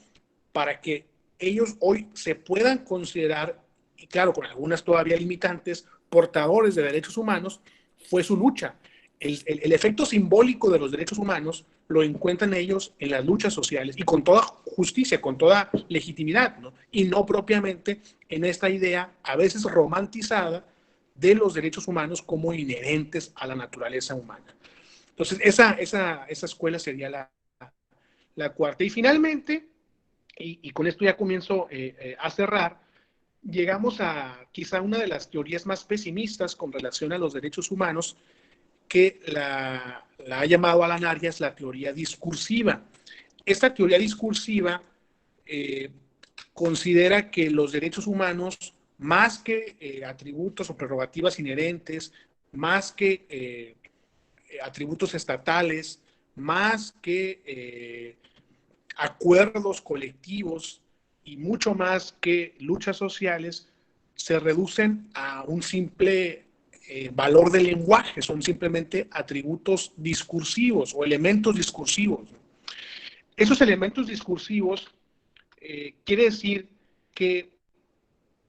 para que ellos hoy se puedan considerar, y claro, con algunas todavía limitantes, portadores de derechos humanos, fue su lucha. El efecto simbólico de los derechos humanos lo encuentran ellos en las luchas sociales y con toda justicia, con toda legitimidad, ¿no? Y no propiamente en esta idea, a veces romantizada, de los derechos humanos como inherentes a la naturaleza humana. Entonces, esa escuela sería la cuarta. Y finalmente, y con esto ya comienzo a cerrar, llegamos a quizá una de las teorías más pesimistas con relación a los derechos humanos, que la ha llamado Alan Arias la teoría discursiva. Esta teoría discursiva considera que los derechos humanos, más que atributos o prerrogativas inherentes, más que atributos estatales, más que acuerdos colectivos y mucho más que luchas sociales, se reducen a un simple valor del lenguaje, son simplemente atributos discursivos o elementos discursivos. Esos elementos discursivos quiere decir que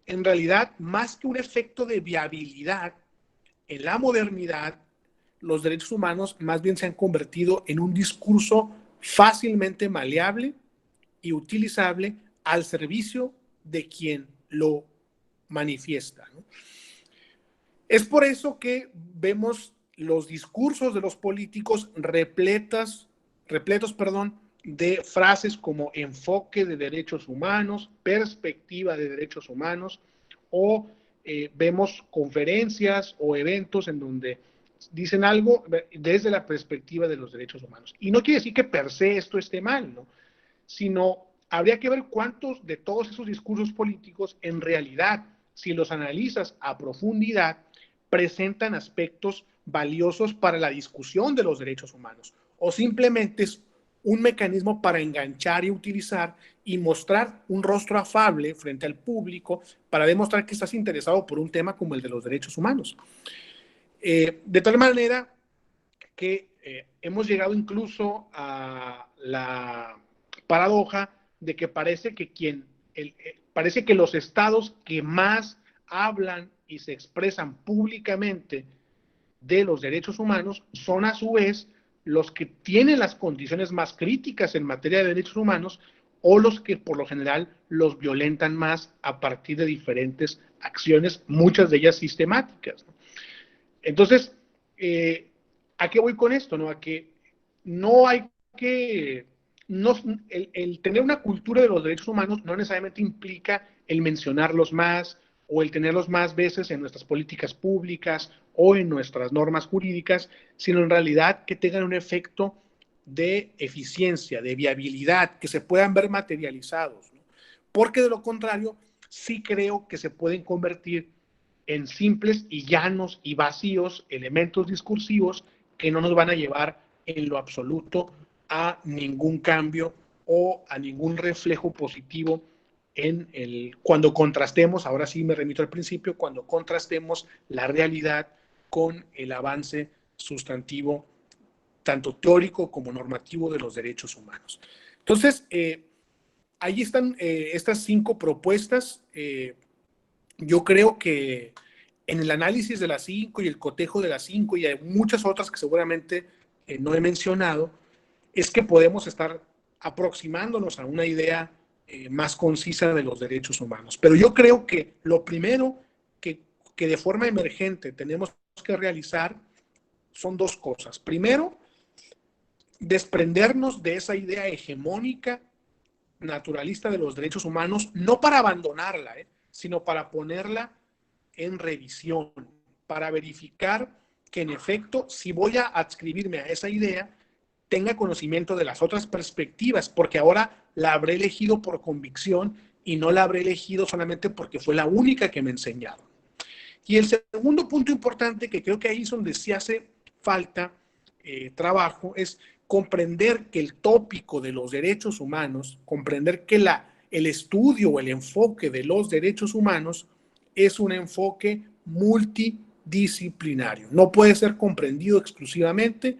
en realidad, más que un efecto de viabilidad, en la modernidad, los derechos humanos más bien se han convertido en un discurso fácilmente maleable y utilizable al servicio de quien lo manifiesta, ¿no? Es por eso que vemos los discursos de los políticos repletos, de frases como enfoque de derechos humanos, perspectiva de derechos humanos, o vemos conferencias o eventos en donde dicen algo desde la perspectiva de los derechos humanos. Y no quiere decir que per se esto esté mal, ¿no? Sino habría que ver cuántos de todos esos discursos políticos en realidad, si los analizas a profundidad, presentan aspectos valiosos para la discusión de los derechos humanos, o simplemente es un mecanismo para enganchar y utilizar y mostrar un rostro afable frente al público para demostrar que estás interesado por un tema como el de los derechos humanos. De tal manera que hemos llegado incluso a la paradoja de que parece que los estados que más hablan y se expresan públicamente de los derechos humanos son a su vez los que tienen las condiciones más críticas en materia de derechos humanos o los que por lo general los violentan más a partir de diferentes acciones, muchas de ellas sistemáticas, ¿no? Entonces, ¿a qué voy con esto? ¿No? A que no hay que... No, el tener una cultura de los derechos humanos no necesariamente implica el mencionarlos más o el tenerlos más veces en nuestras políticas públicas o en nuestras normas jurídicas, sino en realidad que tengan un efecto de eficiencia, de viabilidad, que se puedan ver materializados, ¿no? Porque de lo contrario, sí creo que se pueden convertir en simples y llanos y vacíos elementos discursivos que no nos van a llevar en lo absoluto a ningún cambio o a ningún reflejo positivo cuando contrastemos, ahora sí me remito al principio, cuando contrastemos la realidad con el avance sustantivo, tanto teórico como normativo de los derechos humanos. Entonces, ahí están estas 5 propuestas. Yo creo que en el análisis de las 5 y el cotejo de las 5 y hay muchas otras que seguramente no he mencionado, es que podemos estar aproximándonos a una idea más concisa de los derechos humanos. Pero yo creo que lo primero que de forma emergente tenemos que realizar son 2 cosas. Primero, desprendernos de esa idea hegemónica naturalista de los derechos humanos, no para abandonarla, sino para ponerla en revisión, para verificar que en efecto, si voy a adscribirme a esa idea, tenga conocimiento de las otras perspectivas, porque ahora la habré elegido por convicción y no la habré elegido solamente porque fue la única que me enseñaron. Y el segundo punto importante, que creo que ahí es donde sí hace falta trabajo, es comprender que el tópico de los derechos humanos, comprender que el estudio o el enfoque de los derechos humanos es un enfoque multidisciplinario. No puede ser comprendido exclusivamente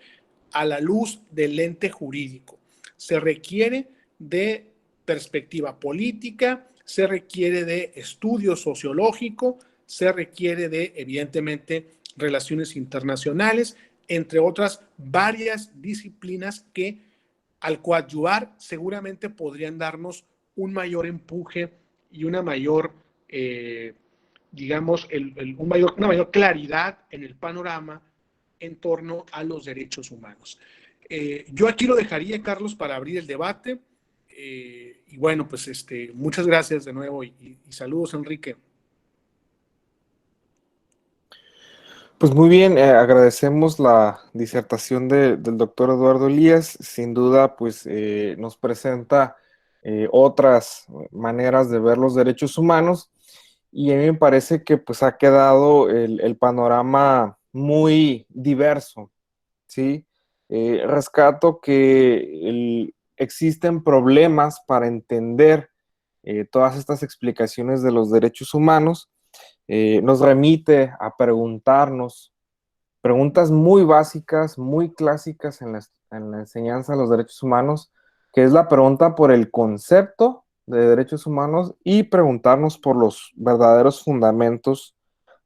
a la luz del ente jurídico. Se requiere de perspectiva política, se requiere de estudio sociológico, se requiere de, evidentemente, relaciones internacionales, entre otras varias disciplinas que al coadyuvar seguramente podrían darnos un mayor empuje y una mayor, digamos, una mayor claridad en el panorama en torno a los derechos humanos. Yo aquí lo dejaría, Carlos, para abrir el debate. Y bueno, pues muchas gracias de nuevo y saludos, Enrique. Pues muy bien, agradecemos la disertación del doctor Eduardo Elías. Sin duda, pues nos presenta otras maneras de ver los derechos humanos, y a mí me parece que pues ha quedado el panorama muy diverso, ¿sí? Rescato que existen problemas para entender todas estas explicaciones de los derechos humanos. Nos remite a preguntarnos preguntas muy básicas, muy clásicas en la enseñanza de los derechos humanos, que es la pregunta por el concepto de derechos humanos y preguntarnos por los verdaderos fundamentos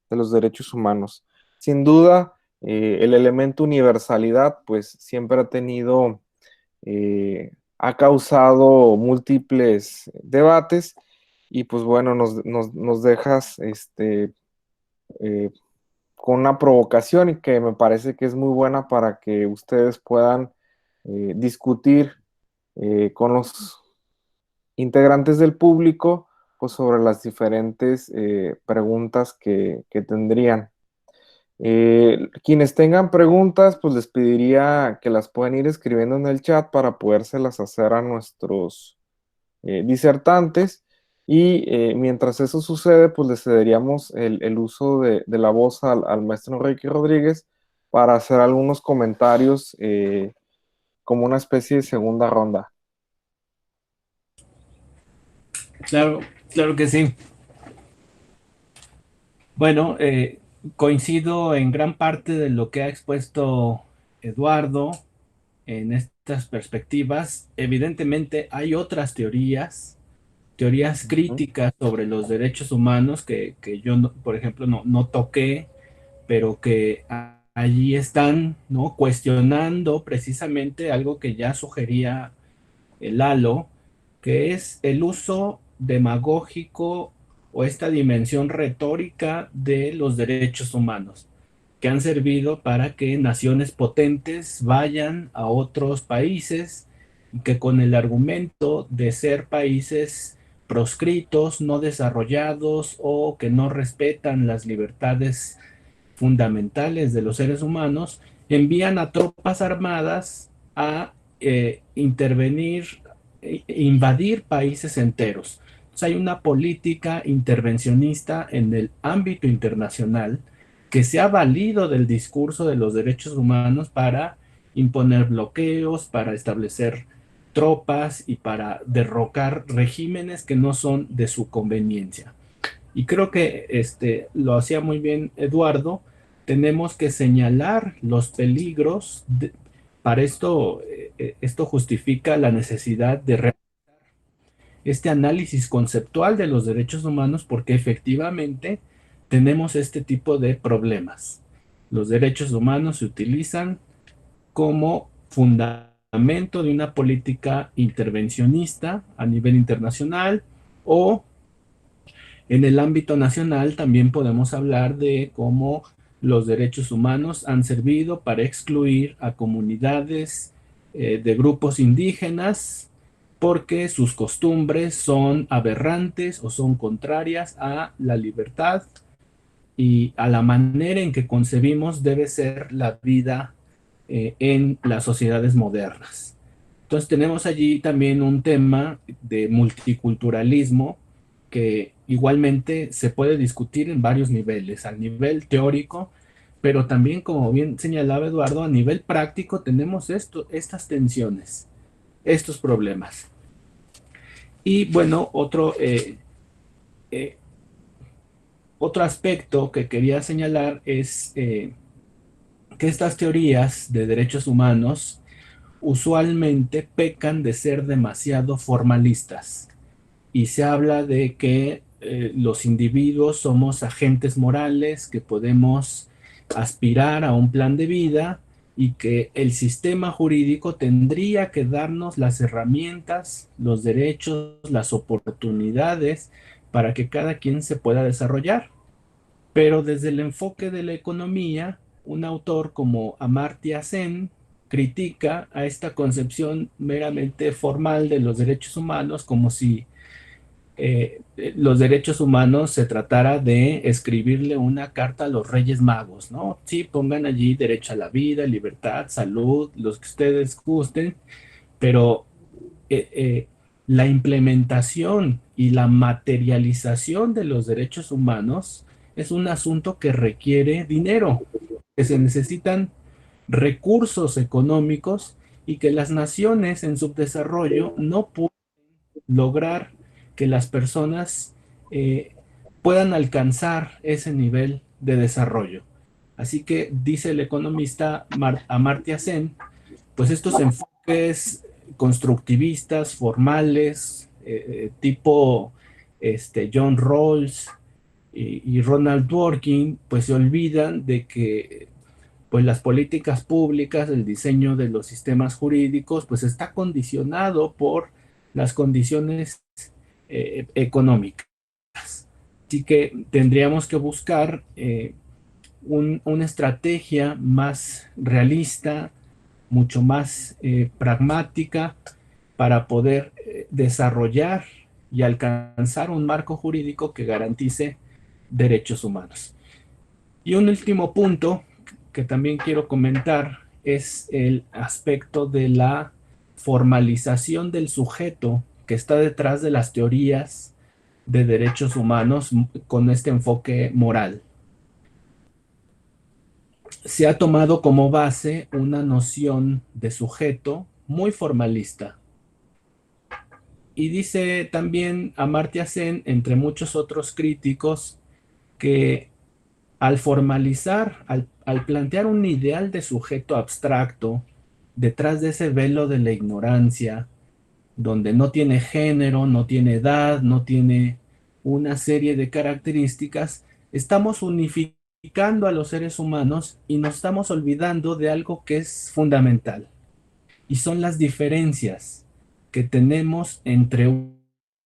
de los derechos humanos. Sin duda, el elemento universalidad, pues siempre ha causado múltiples debates, y pues bueno, nos dejas con una provocación, y que me parece que es muy buena para que ustedes puedan discutir con los integrantes del público, pues sobre las diferentes preguntas que tendrían. Quienes tengan preguntas, pues les pediría que las puedan ir escribiendo en el chat para podérselas hacer a nuestros disertantes. Y mientras eso sucede, pues le cederíamos el uso de la voz al maestro Enrique Rodríguez para hacer algunos comentarios como una especie de segunda ronda. Claro, claro que sí. Bueno, coincido en gran parte de lo que ha expuesto Eduardo en estas perspectivas. Evidentemente hay otras teorías críticas sobre los derechos humanos que yo, por ejemplo, no toqué, pero que allí están, ¿no?, cuestionando precisamente algo que ya sugería el Lalo, que es el uso demagógico o esta dimensión retórica de los derechos humanos, que han servido para que naciones potentes vayan a otros países y que con el argumento de ser países proscritos, no desarrollados o que no respetan las libertades fundamentales de los seres humanos, envían a tropas armadas a intervenir, invadir países enteros. Entonces hay una política intervencionista en el ámbito internacional que se ha valido del discurso de los derechos humanos para imponer bloqueos, para establecer tropas y para derrocar regímenes que no son de su conveniencia. Y creo que lo hacía muy bien Eduardo. Tenemos que señalar los peligros. Para esto, esto justifica la necesidad de este análisis conceptual de los derechos humanos, porque efectivamente tenemos este tipo de problemas. Los derechos humanos se utilizan como fundamento de una política intervencionista a nivel internacional, o en el ámbito nacional también podemos hablar de cómo los derechos humanos han servido para excluir a comunidades de grupos indígenas porque sus costumbres son aberrantes o son contrarias a la libertad y a la manera en que concebimos debe ser la vida en las sociedades modernas. Entonces tenemos allí también un tema de multiculturalismo que igualmente se puede discutir en varios niveles, al nivel teórico, pero también, como bien señalaba Eduardo, a nivel práctico tenemos estas tensiones, estos problemas. Y bueno, eh, otro aspecto que quería señalar es que estas teorías de derechos humanos usualmente pecan de ser demasiado formalistas y se habla de que los individuos somos agentes morales, que podemos aspirar a un plan de vida y que el sistema jurídico tendría que darnos las herramientas, los derechos, las oportunidades para que cada quien se pueda desarrollar. Pero desde el enfoque de la economía, un autor como Amartya Sen critica a esta concepción meramente formal de los derechos humanos como si los derechos humanos se tratara de escribirle una carta a los Reyes Magos, ¿no? Sí, pongan allí derecho a la vida, libertad, salud, los que ustedes gusten, pero eh, eh, la implementación y la materialización de los derechos humanos es un asunto que requiere dinero, que se necesitan recursos económicos y que las naciones en subdesarrollo no pueden lograr que las personas eh, puedan alcanzar ese nivel de desarrollo. Así que dice el economista Amartya Sen, pues estos enfoques constructivistas, formales, tipo John Rawls y Ronald Dworkin, pues se olvidan de que pues las políticas públicas, el diseño de los sistemas jurídicos, pues está condicionado por las condiciones económicas. Así que tendríamos que buscar una estrategia más realista, mucho más pragmática para poder desarrollar y alcanzar un marco jurídico que garantice derechos humanos. Y un último punto que también quiero comentar es el aspecto de la formalización del sujeto que está detrás de las teorías de derechos humanos con este enfoque moral. Se ha tomado como base una noción de sujeto muy formalista. Y dice también Amartya Sen, entre muchos otros críticos, que al formalizar, al plantear un ideal de sujeto abstracto, detrás de ese velo de la ignorancia, donde no tiene género, no tiene edad, no tiene una serie de características, estamos unificando a los seres humanos y nos estamos olvidando de algo que es fundamental, y son las diferencias que tenemos entre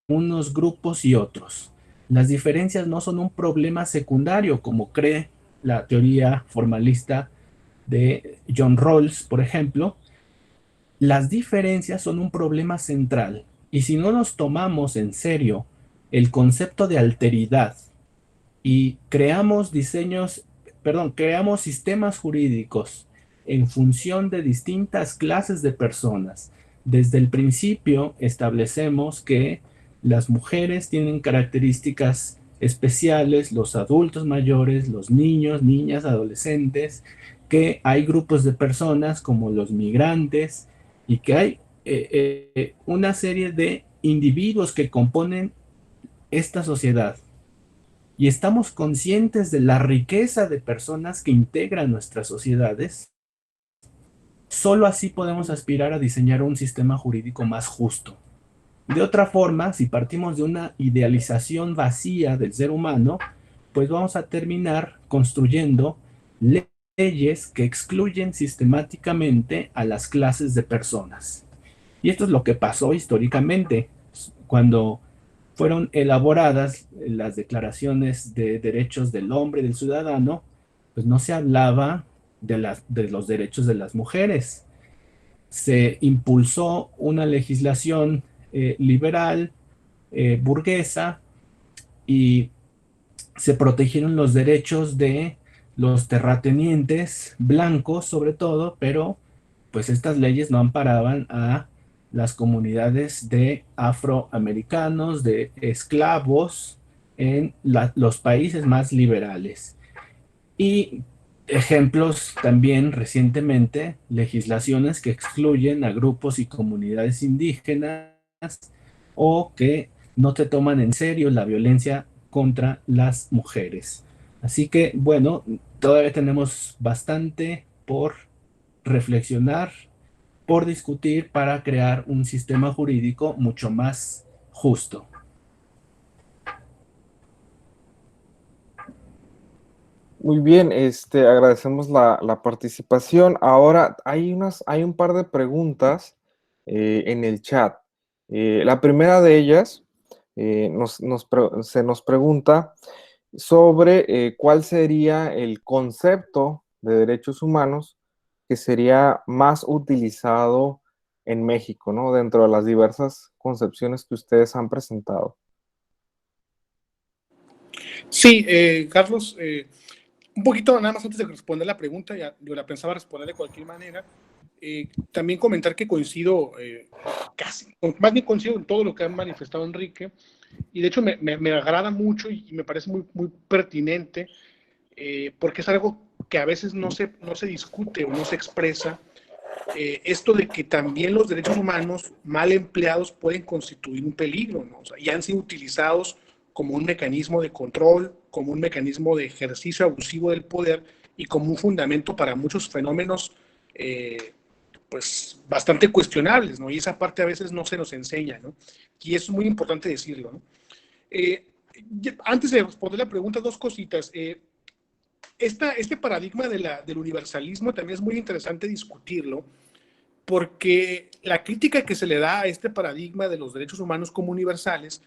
unos grupos y otros. Las diferencias no son un problema secundario, como cree la teoría formalista de John Rawls, por ejemplo. Las diferencias son un problema central. Y si no nos tomamos en serio el concepto de alteridad y creamos sistemas jurídicos en función de distintas clases de personas, desde el principio establecemos que las mujeres tienen características especiales, los adultos mayores, los niños, niñas, adolescentes, que hay grupos de personas como los migrantes y que hay una serie de individuos que componen esta sociedad. Y estamos conscientes de la riqueza de personas que integran nuestras sociedades. Solo así podemos aspirar a diseñar un sistema jurídico más justo. De otra forma, si partimos de una idealización vacía del ser humano, pues vamos a terminar construyendo leyes que excluyen sistemáticamente a las clases de personas. Y esto es lo que pasó históricamente cuando fueron elaboradas las declaraciones de derechos del hombre y del ciudadano, pues no se hablaba de los derechos de las mujeres. Se impulsó una legislación liberal, burguesa, y se protegieron los derechos de los terratenientes blancos sobre todo, pero pues estas leyes no amparaban a las comunidades de afroamericanos, de esclavos en los países más liberales. Y ejemplos también recientemente, legislaciones que excluyen a grupos y comunidades indígenas o que no te toman en serio la violencia contra las mujeres. Así que, bueno, todavía tenemos bastante por reflexionar, por discutir para crear un sistema jurídico mucho más justo. Muy bien, agradecemos la participación. Ahora hay un par de preguntas en el chat. La primera de ellas se nos pregunta sobre cuál sería el concepto de derechos humanos que sería más utilizado en México, ¿no? Dentro de las diversas concepciones que ustedes han presentado. Sí, Carlos, un poquito nada más antes de responder la pregunta, ya, yo la pensaba responder de cualquier manera. También comentar que coincido más bien coincido en todo lo que ha manifestado Enrique, y de hecho me agrada mucho y me parece muy pertinente, porque es algo que a veces no se discute o no se expresa, esto de que también los derechos humanos mal empleados pueden constituir un peligro, ¿no? O sea, y han sido utilizados como un mecanismo de control, como un mecanismo de ejercicio abusivo del poder y como un fundamento para muchos fenómenos pues bastante cuestionables, ¿no? Y esa parte a veces no se nos enseña, ¿no? Y es muy importante decirlo, ¿no? Eh, Antes de responder la pregunta, dos cositas. Este paradigma del universalismo también es muy interesante discutirlo, porque la crítica que se le da a este paradigma de los derechos humanos como universales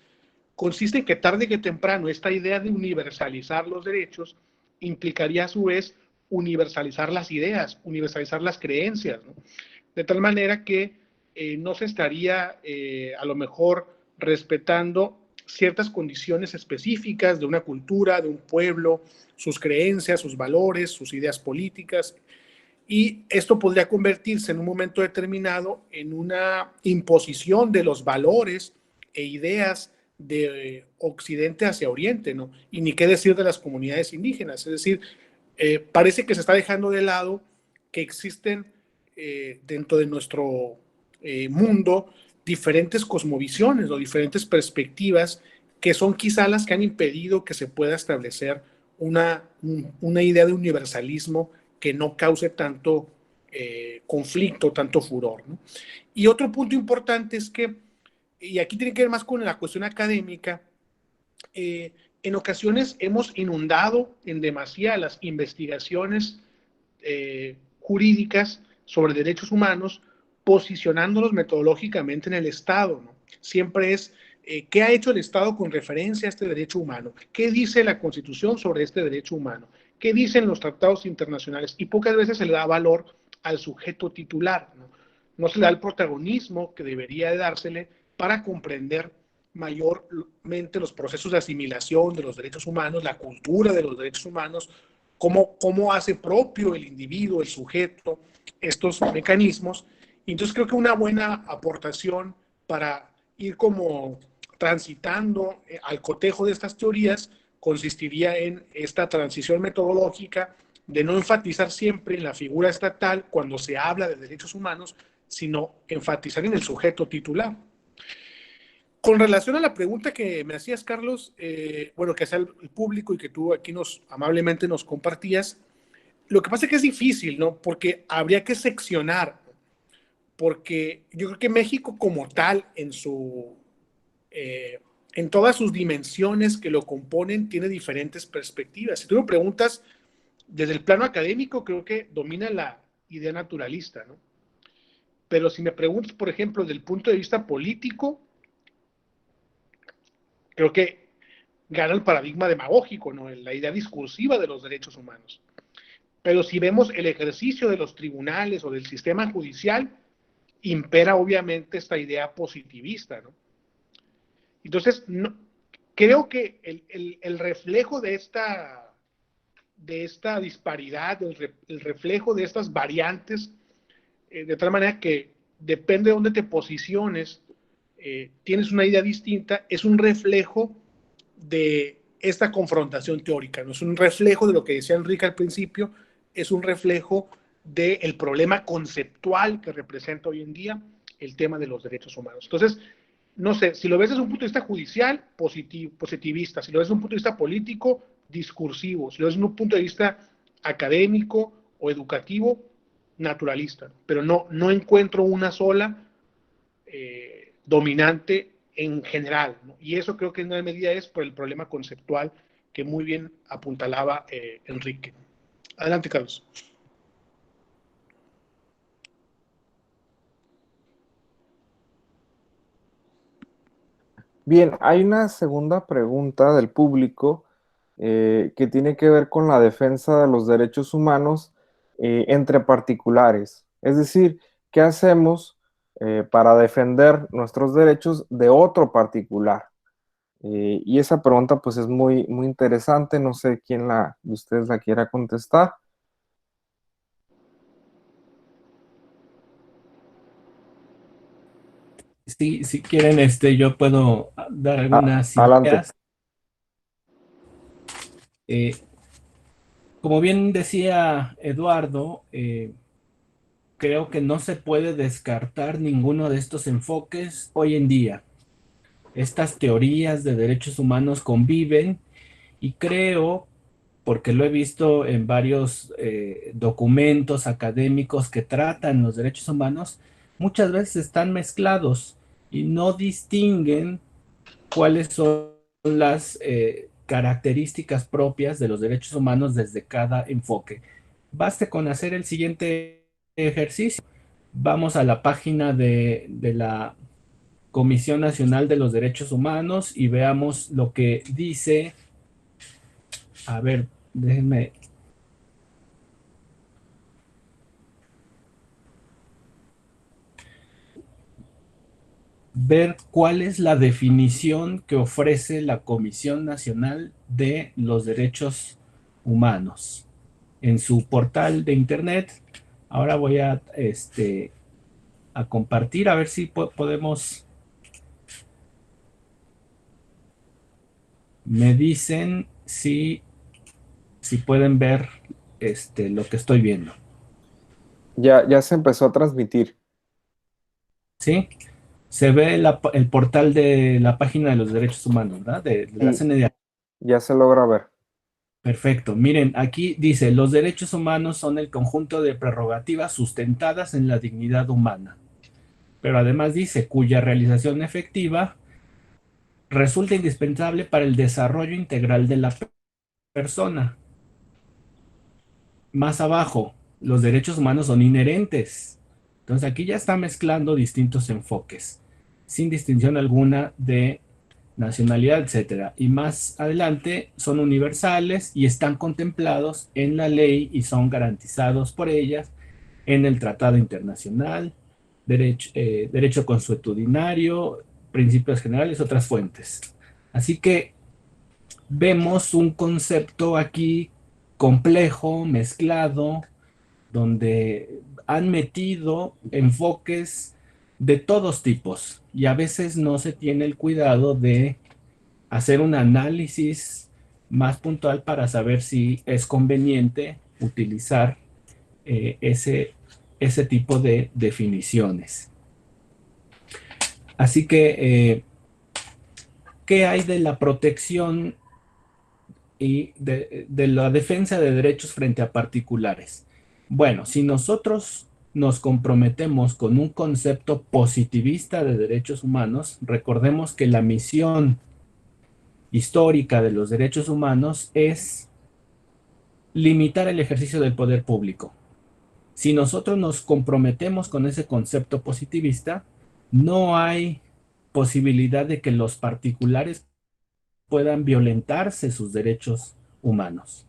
consiste en que tarde que temprano esta idea de universalizar los derechos implicaría a su vez universalizar las ideas, universalizar las creencias, ¿no? De tal manera que no se estaría a lo mejor respetando ciertas condiciones específicas de una cultura, de un pueblo, sus creencias, sus valores, sus ideas políticas, y esto podría convertirse en un momento determinado en una imposición de los valores e ideas de Occidente hacia Oriente, ¿no? Y ni qué decir de las comunidades indígenas. Es decir, parece que se está dejando de lado que existen dentro de nuestro mundo diferentes cosmovisiones o diferentes perspectivas que son quizá las que han impedido que se pueda establecer una idea de universalismo que no cause tanto conflicto, tanto furor, ¿no? Y otro punto importante es que, y aquí tiene que ver más con la cuestión académica, en ocasiones hemos inundado en demasía las investigaciones jurídicas sobre derechos humanos, posicionándolos metodológicamente en el Estado, ¿no? Siempre es qué ha hecho el Estado con referencia a este derecho humano, qué dice la Constitución sobre este derecho humano, qué dicen los tratados internacionales, y pocas veces se le da valor al sujeto titular, ¿no? No se le da el protagonismo que debería de dársele para comprender mayormente los procesos de asimilación de los derechos humanos, la cultura de los derechos humanos, cómo hace propio el individuo, el sujeto, estos mecanismos. Y entonces creo que una buena aportación para ir como transitando al cotejo de estas teorías consistiría en esta transición metodológica de no enfatizar siempre en la figura estatal cuando se habla de derechos humanos, sino enfatizar en el sujeto titular. Con relación a la pregunta que me hacías, Carlos, bueno, que hacía el público y que tú aquí amablemente nos compartías, lo que pasa es que es difícil, ¿no? Porque habría que seccionar, porque yo creo que México como tal, en todas sus dimensiones que lo componen, tiene diferentes perspectivas. Si tú me preguntas, desde el plano académico, creo que domina la idea naturalista, ¿no? Pero si me preguntas, por ejemplo, desde el punto de vista político, creo que gana el paradigma demagógico, ¿no? La idea discursiva de los derechos humanos. Pero si vemos el ejercicio de los tribunales o del sistema judicial, impera obviamente esta idea positivista, ¿no? Entonces, no, creo que el reflejo de esta disparidad, el reflejo de estas variantes, de tal manera que depende de dónde te posiciones, tienes una idea distinta, es un reflejo de esta confrontación teórica, ¿no? Es un reflejo de lo que decía Enrique al principio, es un reflejo del problema conceptual que representa hoy en día el tema de los derechos humanos. Entonces, no sé, si lo ves desde un punto de vista judicial, positivista, si lo ves desde un punto de vista político, discursivo, si lo ves desde un punto de vista académico o educativo, naturalista, pero no encuentro una sola dominante en general, ¿no? Y eso creo que en una medida es por el problema conceptual que muy bien apuntalaba Enrique. Adelante, Carlos. Bien, hay una segunda pregunta del público que tiene que ver con la defensa de los derechos humanos entre particulares. Es decir, ¿qué hacemos para defender nuestros derechos de otro particular? Y esa pregunta pues es muy, muy interesante. No sé quién de ustedes la quiera contestar. Sí, si quieren, yo puedo dar algunas Adelante. ideas. Eh, Como bien decía Eduardo, creo que no se puede descartar ninguno de estos enfoques hoy en día. Estas teorías de derechos humanos conviven y creo, porque lo he visto en varios documentos académicos que tratan los derechos humanos, muchas veces están mezclados y no distinguen cuáles son las características propias de los derechos humanos desde cada enfoque. Baste con hacer el siguiente ejercicio. Vamos a la página de la Comisión Nacional de los Derechos Humanos y veamos lo que dice. A ver, déjenme ver cuál es la definición que ofrece la Comisión Nacional de los Derechos Humanos en su portal de internet. Ahora voy a compartir, a ver si podemos. Me dicen si pueden ver lo que estoy viendo. Ya se empezó a transmitir. ¿Sí? Se ve el portal de la página de los derechos humanos, ¿verdad? De la Sí, CNDH. ya se logra ver. Perfecto. Miren, aquí dice, los derechos humanos son el conjunto de prerrogativas sustentadas en la dignidad humana. Pero además dice, cuya realización efectiva resulta indispensable para el desarrollo integral de la persona. Más abajo, los derechos humanos son inherentes. Entonces aquí ya está mezclando distintos enfoques, sin distinción alguna de nacionalidad, etcétera. Y más adelante son universales y están contemplados en la ley y son garantizados por ellas en el Tratado Internacional, derecho consuetudinario, principios generales, otras fuentes. Así que vemos un concepto aquí complejo, mezclado, donde han metido enfoques de todos tipos y a veces no se tiene el cuidado de hacer un análisis más puntual para saber si es conveniente utilizar ese tipo de definiciones. Así que, ¿qué hay de la protección y de la defensa de derechos frente a particulares? Bueno, si nosotros nos comprometemos con un concepto positivista de derechos humanos, recordemos que la misión histórica de los derechos humanos es limitar el ejercicio del poder público. Si nosotros nos comprometemos con ese concepto positivista, no hay posibilidad de que los particulares puedan violentarse sus derechos humanos.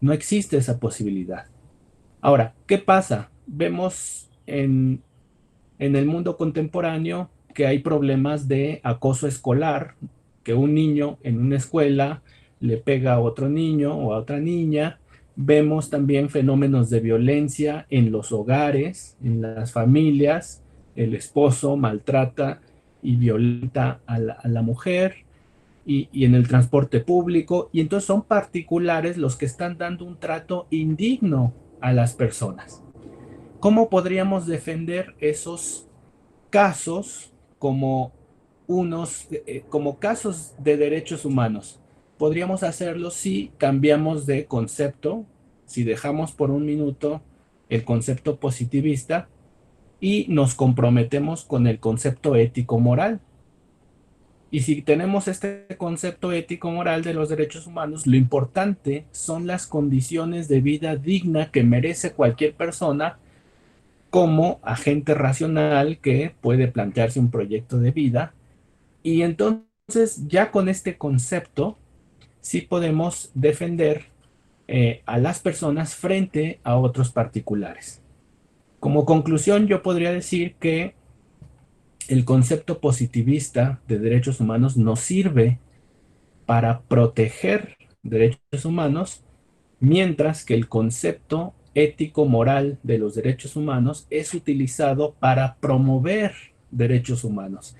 No existe esa posibilidad. Ahora, ¿qué pasa? Vemos en el mundo contemporáneo que hay problemas de acoso escolar, que un niño en una escuela le pega a otro niño o a otra niña. Vemos también fenómenos de violencia en los hogares, en las familias. El esposo maltrata y violenta a la mujer. y en el transporte público, y entonces son particulares los que están dando un trato indigno a las personas. ¿Cómo podríamos defender esos casos como como casos de derechos humanos? Podríamos hacerlo si cambiamos de concepto, si dejamos por un minuto el concepto positivista y nos comprometemos con el concepto ético-moral. Y si tenemos este concepto ético-moral de los derechos humanos, lo importante son las condiciones de vida digna que merece cualquier persona como agente racional que puede plantearse un proyecto de vida. Y entonces ya con este concepto sí podemos defender a las personas frente a otros particulares. Como conclusión, yo podría decir que el concepto positivista de derechos humanos nos sirve para proteger derechos humanos, mientras que el concepto ético-moral de los derechos humanos es utilizado para promover derechos humanos.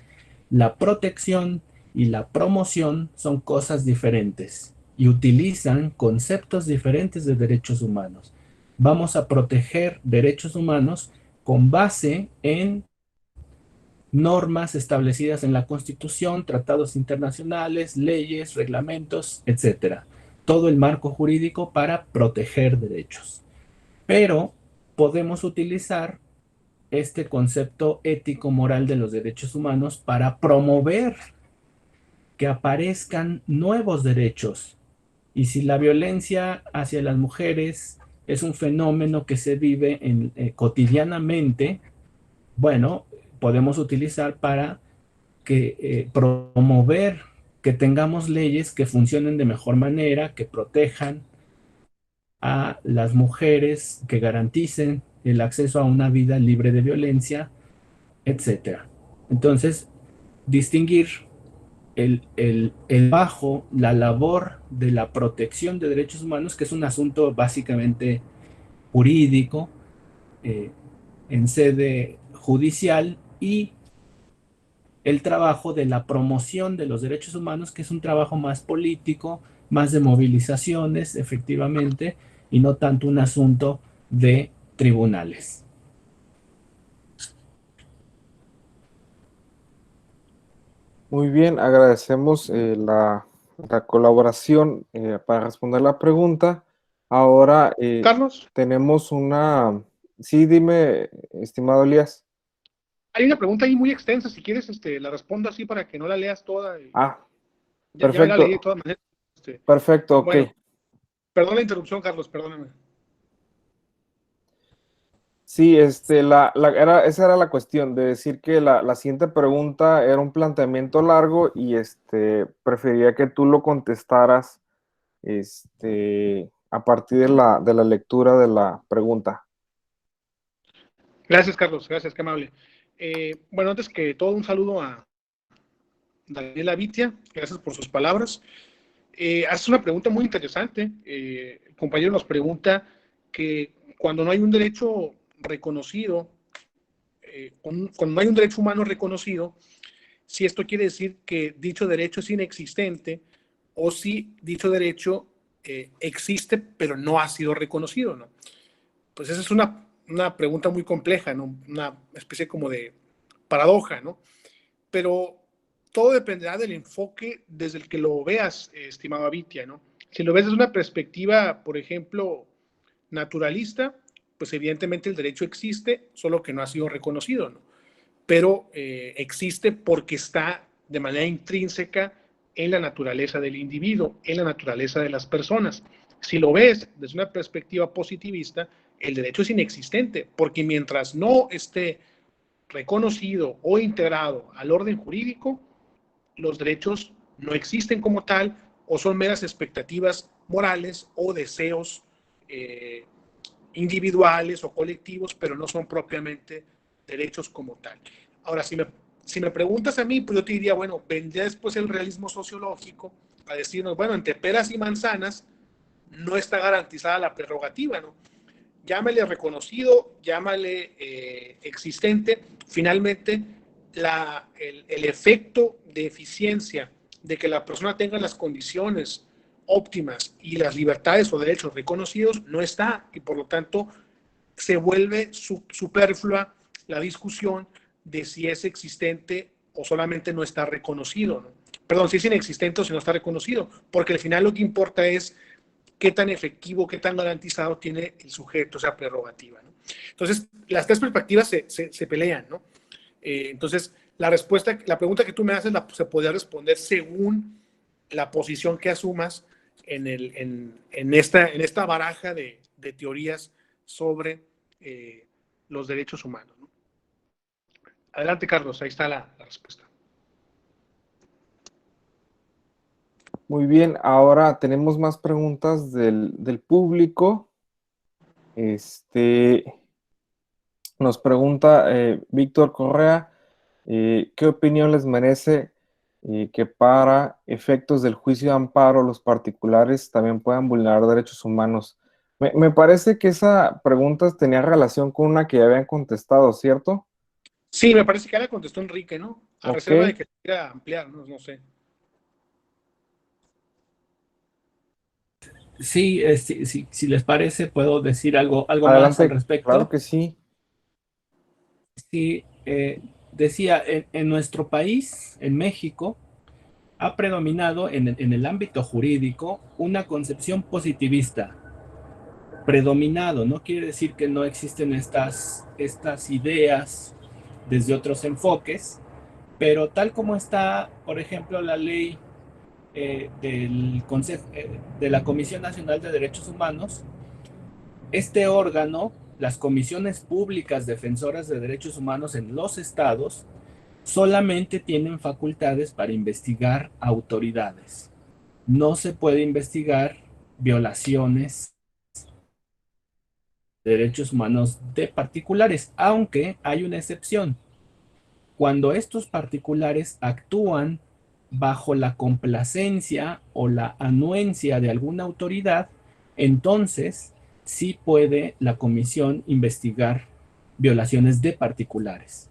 La protección y la promoción son cosas diferentes y utilizan conceptos diferentes de derechos humanos. Vamos a proteger derechos humanos con base en normas establecidas en la Constitución, tratados internacionales, leyes, reglamentos, etcétera. Todo el marco jurídico para proteger derechos. Pero podemos utilizar este concepto ético-moral de los derechos humanos para promover que aparezcan nuevos derechos. Y si la violencia hacia las mujeres es un fenómeno que se vive cotidianamente, bueno, podemos utilizar para promover que tengamos leyes que funcionen de mejor manera, que protejan a las mujeres, que garanticen el acceso a una vida libre de violencia, etcétera. Entonces, distinguir bajo la labor de la protección de derechos humanos, que es un asunto básicamente jurídico, eh, en sede judicial, y el trabajo de la promoción de los derechos humanos, que es un trabajo más político, más de movilizaciones, efectivamente, y no tanto un asunto de tribunales. Muy bien, agradecemos la colaboración para responder la pregunta. Ahora Carlos, tenemos una... Sí, dime, estimado Elías. hay una pregunta ahí muy extensa, si quieres la respondo así para que no la leas toda. Ah, Ya me la leí de perfecto, todas maneras. perfecto, ok. Bueno, perdón la interrupción, Carlos, perdóname. Sí, esa era la cuestión, de decir que la siguiente pregunta era un planteamiento largo y preferiría que tú lo contestaras a partir de la lectura de la pregunta. Gracias, Carlos, gracias, qué amable. Bueno, antes que todo, un saludo a Daniela Vitia, gracias por sus palabras. Hace una pregunta muy interesante. El compañero nos pregunta que cuando no hay un derecho reconocido, cuando no hay un derecho humano reconocido, si esto quiere decir que dicho derecho es inexistente o si dicho derecho existe pero no ha sido reconocido, ¿no? Pues esa es una pregunta muy compleja, ¿no? Una especie como de paradoja, ¿no? Pero todo dependerá del enfoque desde el que lo veas, estimado Avitia, ¿no? Si lo ves desde una perspectiva, por ejemplo, naturalista, pues evidentemente el derecho existe, solo que no ha sido reconocido, ¿no? Pero existe porque está de manera intrínseca en la naturaleza del individuo, en la naturaleza de las personas. Si lo ves desde una perspectiva positivista, el derecho es inexistente, porque mientras no esté reconocido o integrado al orden jurídico, los derechos no existen como tal o son meras expectativas morales o deseos individuales o colectivos, pero no son propiamente derechos como tal. Ahora, si me preguntas a mí, pues yo te diría, bueno, vendría después el realismo sociológico a decirnos, bueno, entre peras y manzanas no está garantizada la prerrogativa, ¿no? Llámale reconocido, llámale existente, finalmente el efecto de eficiencia de que la persona tenga las condiciones óptimas y las libertades o derechos reconocidos no está, y por lo tanto se vuelve superflua la discusión de si es existente o solamente no está reconocido, ¿no? Perdón, si es inexistente o si no está reconocido, porque al final lo que importa es qué tan efectivo, qué tan garantizado tiene el sujeto esa prerrogativa, ¿no? Entonces, las tres perspectivas se pelean, ¿no? Entonces, la pregunta que tú me haces se podría responder según la posición que asumas en esta baraja de teorías sobre los derechos humanos, ¿no? Adelante, Carlos, ahí está la respuesta. Muy bien, ahora tenemos más preguntas del público. Nos pregunta Víctor Correa, ¿qué opinión les merece que para efectos del juicio de amparo los particulares también puedan vulnerar derechos humanos? Me parece que esa pregunta tenía relación con una que ya habían contestado, ¿cierto? Sí, me parece que ya la contestó Enrique, ¿no? A Ok. reserva de que se quiera ampliar, ¿no? No sé. Sí, si les parece, puedo decir algo más al Adelante, claro respecto. que sí. Sí, decía, en nuestro país, en México, ha predominado en el ámbito jurídico una concepción positivista. Predominado, no quiere decir que no existen estas ideas desde otros enfoques, pero tal como está, por ejemplo, la ley del Consejo, de la Comisión Nacional de Derechos Humanos, este órgano, las comisiones públicas defensoras de derechos humanos en los estados, solamente tienen facultades para investigar autoridades. No se puede investigar violaciones de derechos humanos de particulares, aunque hay una excepción. Cuando estos particulares actúan bajo la complacencia o la anuencia de alguna autoridad, entonces sí puede la comisión investigar violaciones de particulares.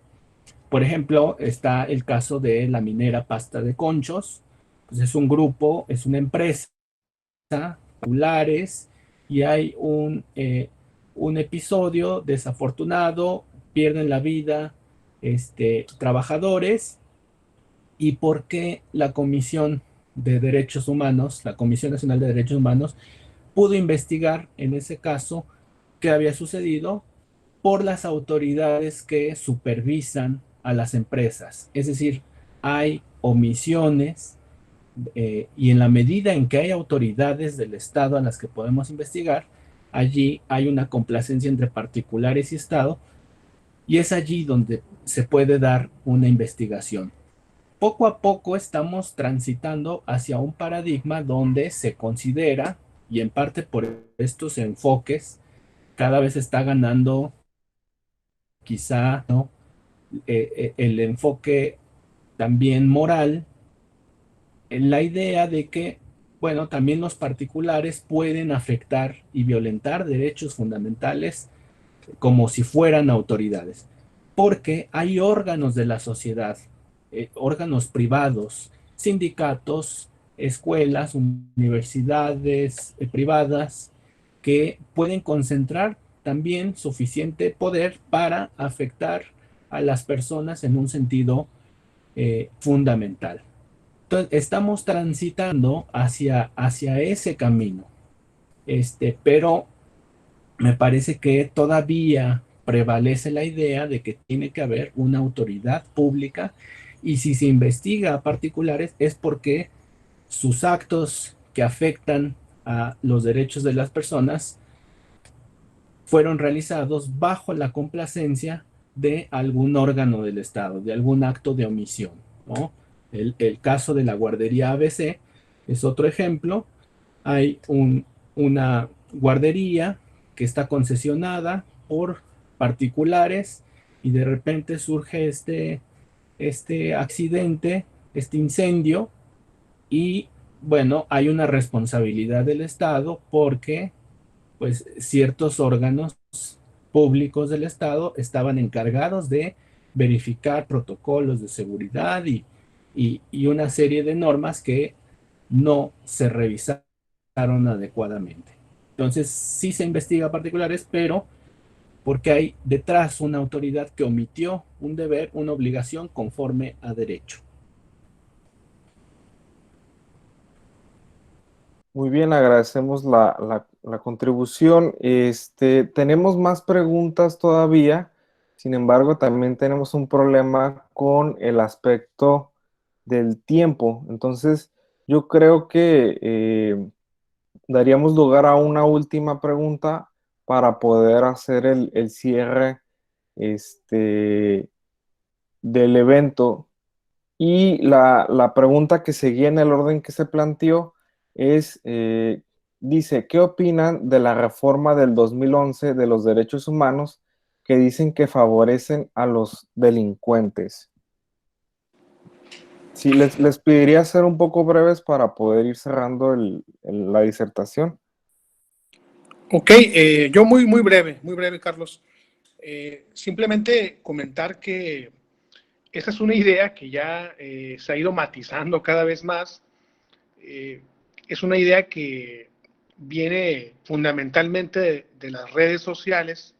Por ejemplo, está el caso de la minera Pasta de Conchos, pues es un grupo, es una empresa, particulares, y hay un episodio desafortunado, pierden la vida trabajadores, y por qué la Comisión de Derechos Humanos, la Comisión Nacional de Derechos Humanos, pudo investigar en ese caso qué había sucedido por las autoridades que supervisan a las empresas. Es decir, hay omisiones y en la medida en que hay autoridades del Estado a las que podemos investigar, allí hay una complacencia entre particulares y Estado y es allí donde se puede dar una investigación. Poco a poco estamos transitando hacia un paradigma donde se considera, y en parte por estos enfoques, cada vez está ganando quizá, ¿no? El enfoque también moral, en la idea de que, bueno, también los particulares pueden afectar y violentar derechos fundamentales como si fueran autoridades, porque hay órganos de la sociedad, órganos privados, sindicatos, escuelas, universidades privadas, que pueden concentrar también suficiente poder para afectar a las personas en un sentido fundamental. Entonces, estamos transitando hacia ese camino, pero me parece que todavía prevalece la idea de que tiene que haber una autoridad pública y si se investiga a particulares es porque sus actos que afectan a los derechos de las personas fueron realizados bajo la complacencia de algún órgano del Estado, de algún acto de omisión, ¿no? El caso de la guardería ABC es otro ejemplo. Hay una guardería que está concesionada por particulares y de repente surge este accidente, este incendio y bueno, hay una responsabilidad del Estado porque pues ciertos órganos públicos del Estado estaban encargados de verificar protocolos de seguridad y una serie de normas que no se revisaron adecuadamente. Entonces, sí se investiga particulares, pero porque hay detrás una autoridad que omitió un deber, una obligación conforme a derecho. Muy bien, agradecemos la contribución. Tenemos más preguntas todavía, sin embargo, también tenemos un problema con el aspecto del tiempo. Entonces, yo creo que daríamos lugar a una última pregunta para poder hacer el cierre del evento. Y la pregunta que seguía en el orden que se planteó es, dice, ¿qué opinan de la reforma del 2011 de los derechos humanos que dicen que favorecen a los delincuentes? Sí, les pediría ser un poco breves para poder ir cerrando la disertación. Ok, yo muy breve, Carlos. Simplemente comentar que esa es una idea que ya se ha ido matizando cada vez más. Es una idea que viene fundamentalmente de las redes sociales,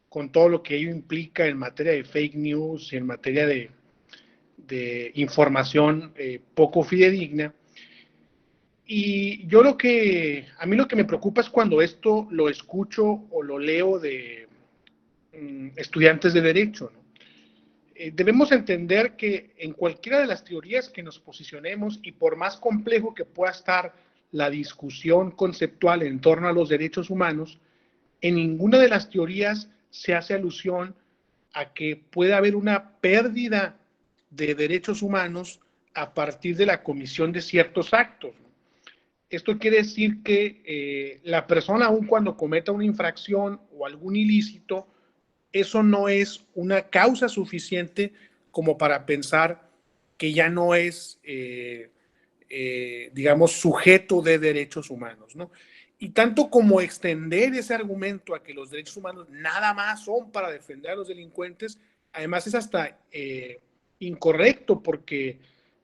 con todo lo que ello implica en materia de fake news y en materia de información poco fidedigna. Y yo a mí lo que me preocupa es cuando esto lo escucho o lo leo de estudiantes de derecho, ¿no? Debemos entender que en cualquiera de las teorías que nos posicionemos, y por más complejo que pueda estar la discusión conceptual en torno a los derechos humanos, en ninguna de las teorías se hace alusión a que pueda haber una pérdida de derechos humanos a partir de la comisión de ciertos actos. Esto quiere decir que la persona, aun cuando cometa una infracción o algún ilícito, eso no es una causa suficiente como para pensar que ya no es, digamos, sujeto de derechos humanos, ¿no? Y tanto como extender ese argumento a que los derechos humanos nada más son para defender a los delincuentes, además es hasta incorrecto, porque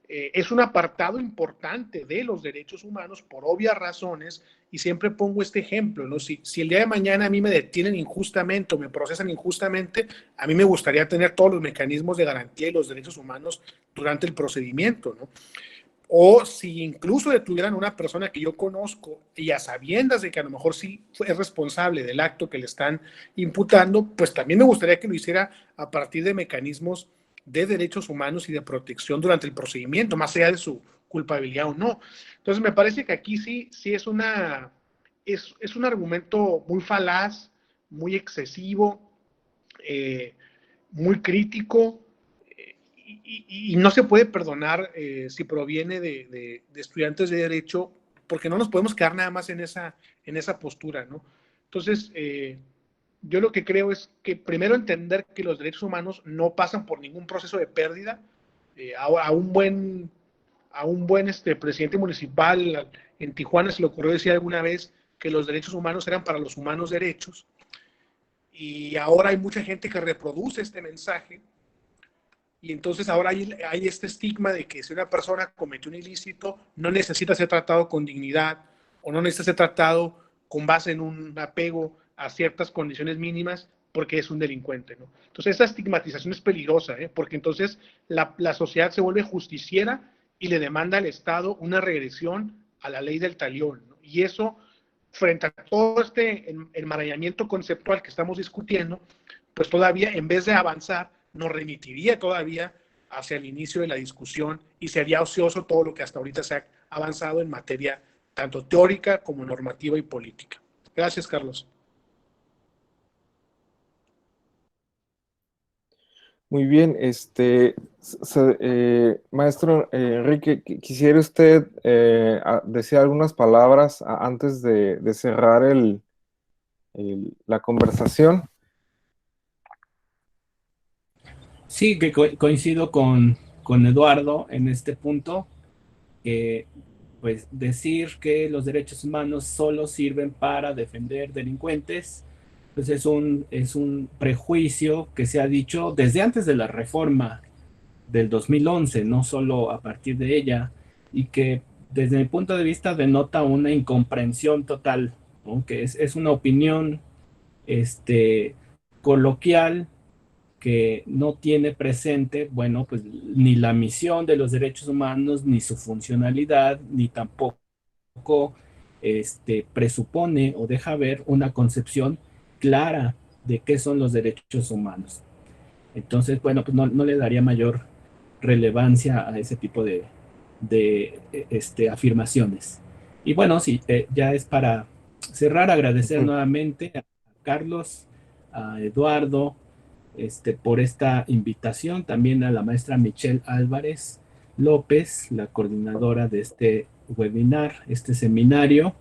es un apartado importante de los derechos humanos por obvias razones, y siempre pongo este ejemplo, ¿no? Si el día de mañana a mí me detienen injustamente o me procesan injustamente, a mí me gustaría tener todos los mecanismos de garantía de los derechos humanos durante el procedimiento, ¿no? O si incluso detuvieran a una persona que yo conozco y a sabiendas de que a lo mejor sí es responsable del acto que le están imputando, pues también me gustaría que lo hiciera a partir de mecanismos de derechos humanos y de protección durante el procedimiento, más allá de su culpabilidad o no. Entonces me parece que aquí sí es es un argumento muy falaz, muy excesivo, muy crítico, y no se puede perdonar si proviene de estudiantes de derecho, porque no nos podemos quedar nada más en esa postura, ¿no? Entonces, yo lo que creo es que primero entender que los derechos humanos no pasan por ningún proceso de pérdida. A un buen presidente municipal en Tijuana se le ocurrió decir alguna vez que los derechos humanos eran para los humanos derechos, y ahora hay mucha gente que reproduce este mensaje. Y entonces ahora hay este estigma de que si una persona cometió un ilícito, no necesita ser tratado con dignidad o no necesita ser tratado con base en un apego a ciertas condiciones mínimas porque es un delincuente, ¿no? Entonces esa estigmatización es peligrosa, porque entonces la sociedad se vuelve justiciera y le demanda al Estado una regresión a la ley del talión, ¿no? Y eso, frente a todo este enmarañamiento conceptual que estamos discutiendo, pues todavía en vez de avanzar, nos remitiría todavía hacia el inicio de la discusión y sería ocioso todo lo que hasta ahorita se ha avanzado en materia tanto teórica como normativa y política. Gracias, Carlos. Muy bien, maestro Enrique, quisiera usted decir algunas palabras antes de cerrar la conversación. Sí, que coincido con Eduardo en este punto, que pues decir que los derechos humanos solo sirven para defender delincuentes, pues es un prejuicio que se ha dicho desde antes de la reforma del 2011, no solo a partir de ella, y que desde mi punto de vista denota una incomprensión total, ¿no? Que es una opinión este, coloquial que no tiene presente, bueno, pues ni la misión de los derechos humanos, ni su funcionalidad, ni tampoco presupone o deja ver una concepción clara de qué son los derechos humanos. Entonces, bueno, pues no le daría mayor relevancia a ese tipo de afirmaciones. Y bueno, sí, ya es para cerrar, agradecer nuevamente a Carlos, a Eduardo, por esta invitación, también a la maestra Michelle Álvarez López, la coordinadora de este webinar, este seminario.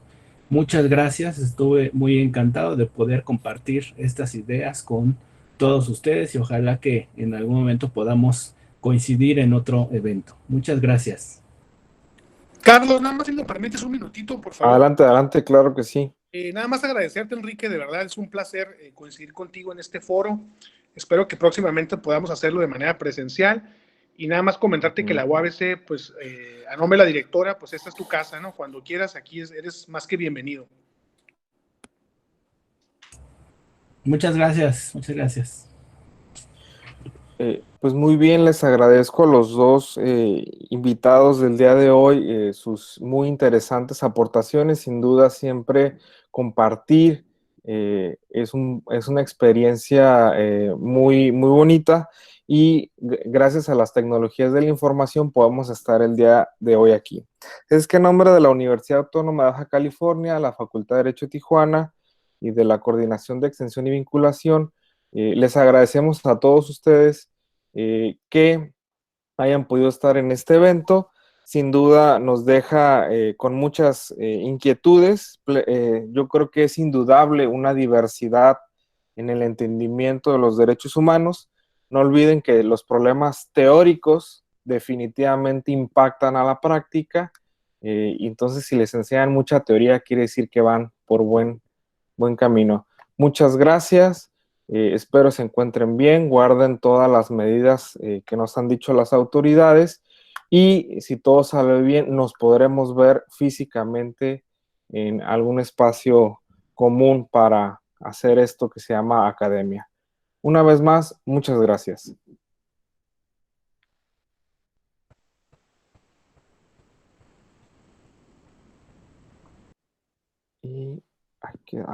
Muchas gracias, estuve muy encantado de poder compartir estas ideas con todos ustedes y ojalá que en algún momento podamos coincidir en otro evento. Muchas gracias. Carlos, nada más si me permites un minutito, por favor. Adelante, adelante, claro que sí. Nada más agradecerte, Enrique, de verdad es un placer coincidir contigo en este foro. Espero que próximamente podamos hacerlo de manera presencial. Y nada más comentarte que la UABC, pues, a nombre de la directora, pues esta es tu casa, ¿no? Cuando quieras, aquí eres más que bienvenido. Muchas gracias, muchas gracias. Pues muy bien, les agradezco a los dos invitados del día de hoy sus muy interesantes aportaciones. Sin duda, siempre compartir es una experiencia muy bonita y gracias a las tecnologías de la información podemos estar el día de hoy aquí. Es que en nombre de la Universidad Autónoma de Baja California, la Facultad de Derecho de Tijuana y de la Coordinación de Extensión y Vinculación, les agradecemos a todos ustedes que hayan podido estar en este evento. Sin duda nos deja con muchas inquietudes. Yo creo que es indudable una diversidad en el entendimiento de los derechos humanos. No olviden que los problemas teóricos definitivamente impactan a la práctica. Y entonces si les enseñan mucha teoría, quiere decir que van por buen camino. Muchas gracias. Espero se encuentren bien, guarden todas las medidas que nos han dicho las autoridades y si todo sale bien, nos podremos ver físicamente en algún espacio común para hacer esto que se llama academia. Una vez más, muchas gracias. Y hay que...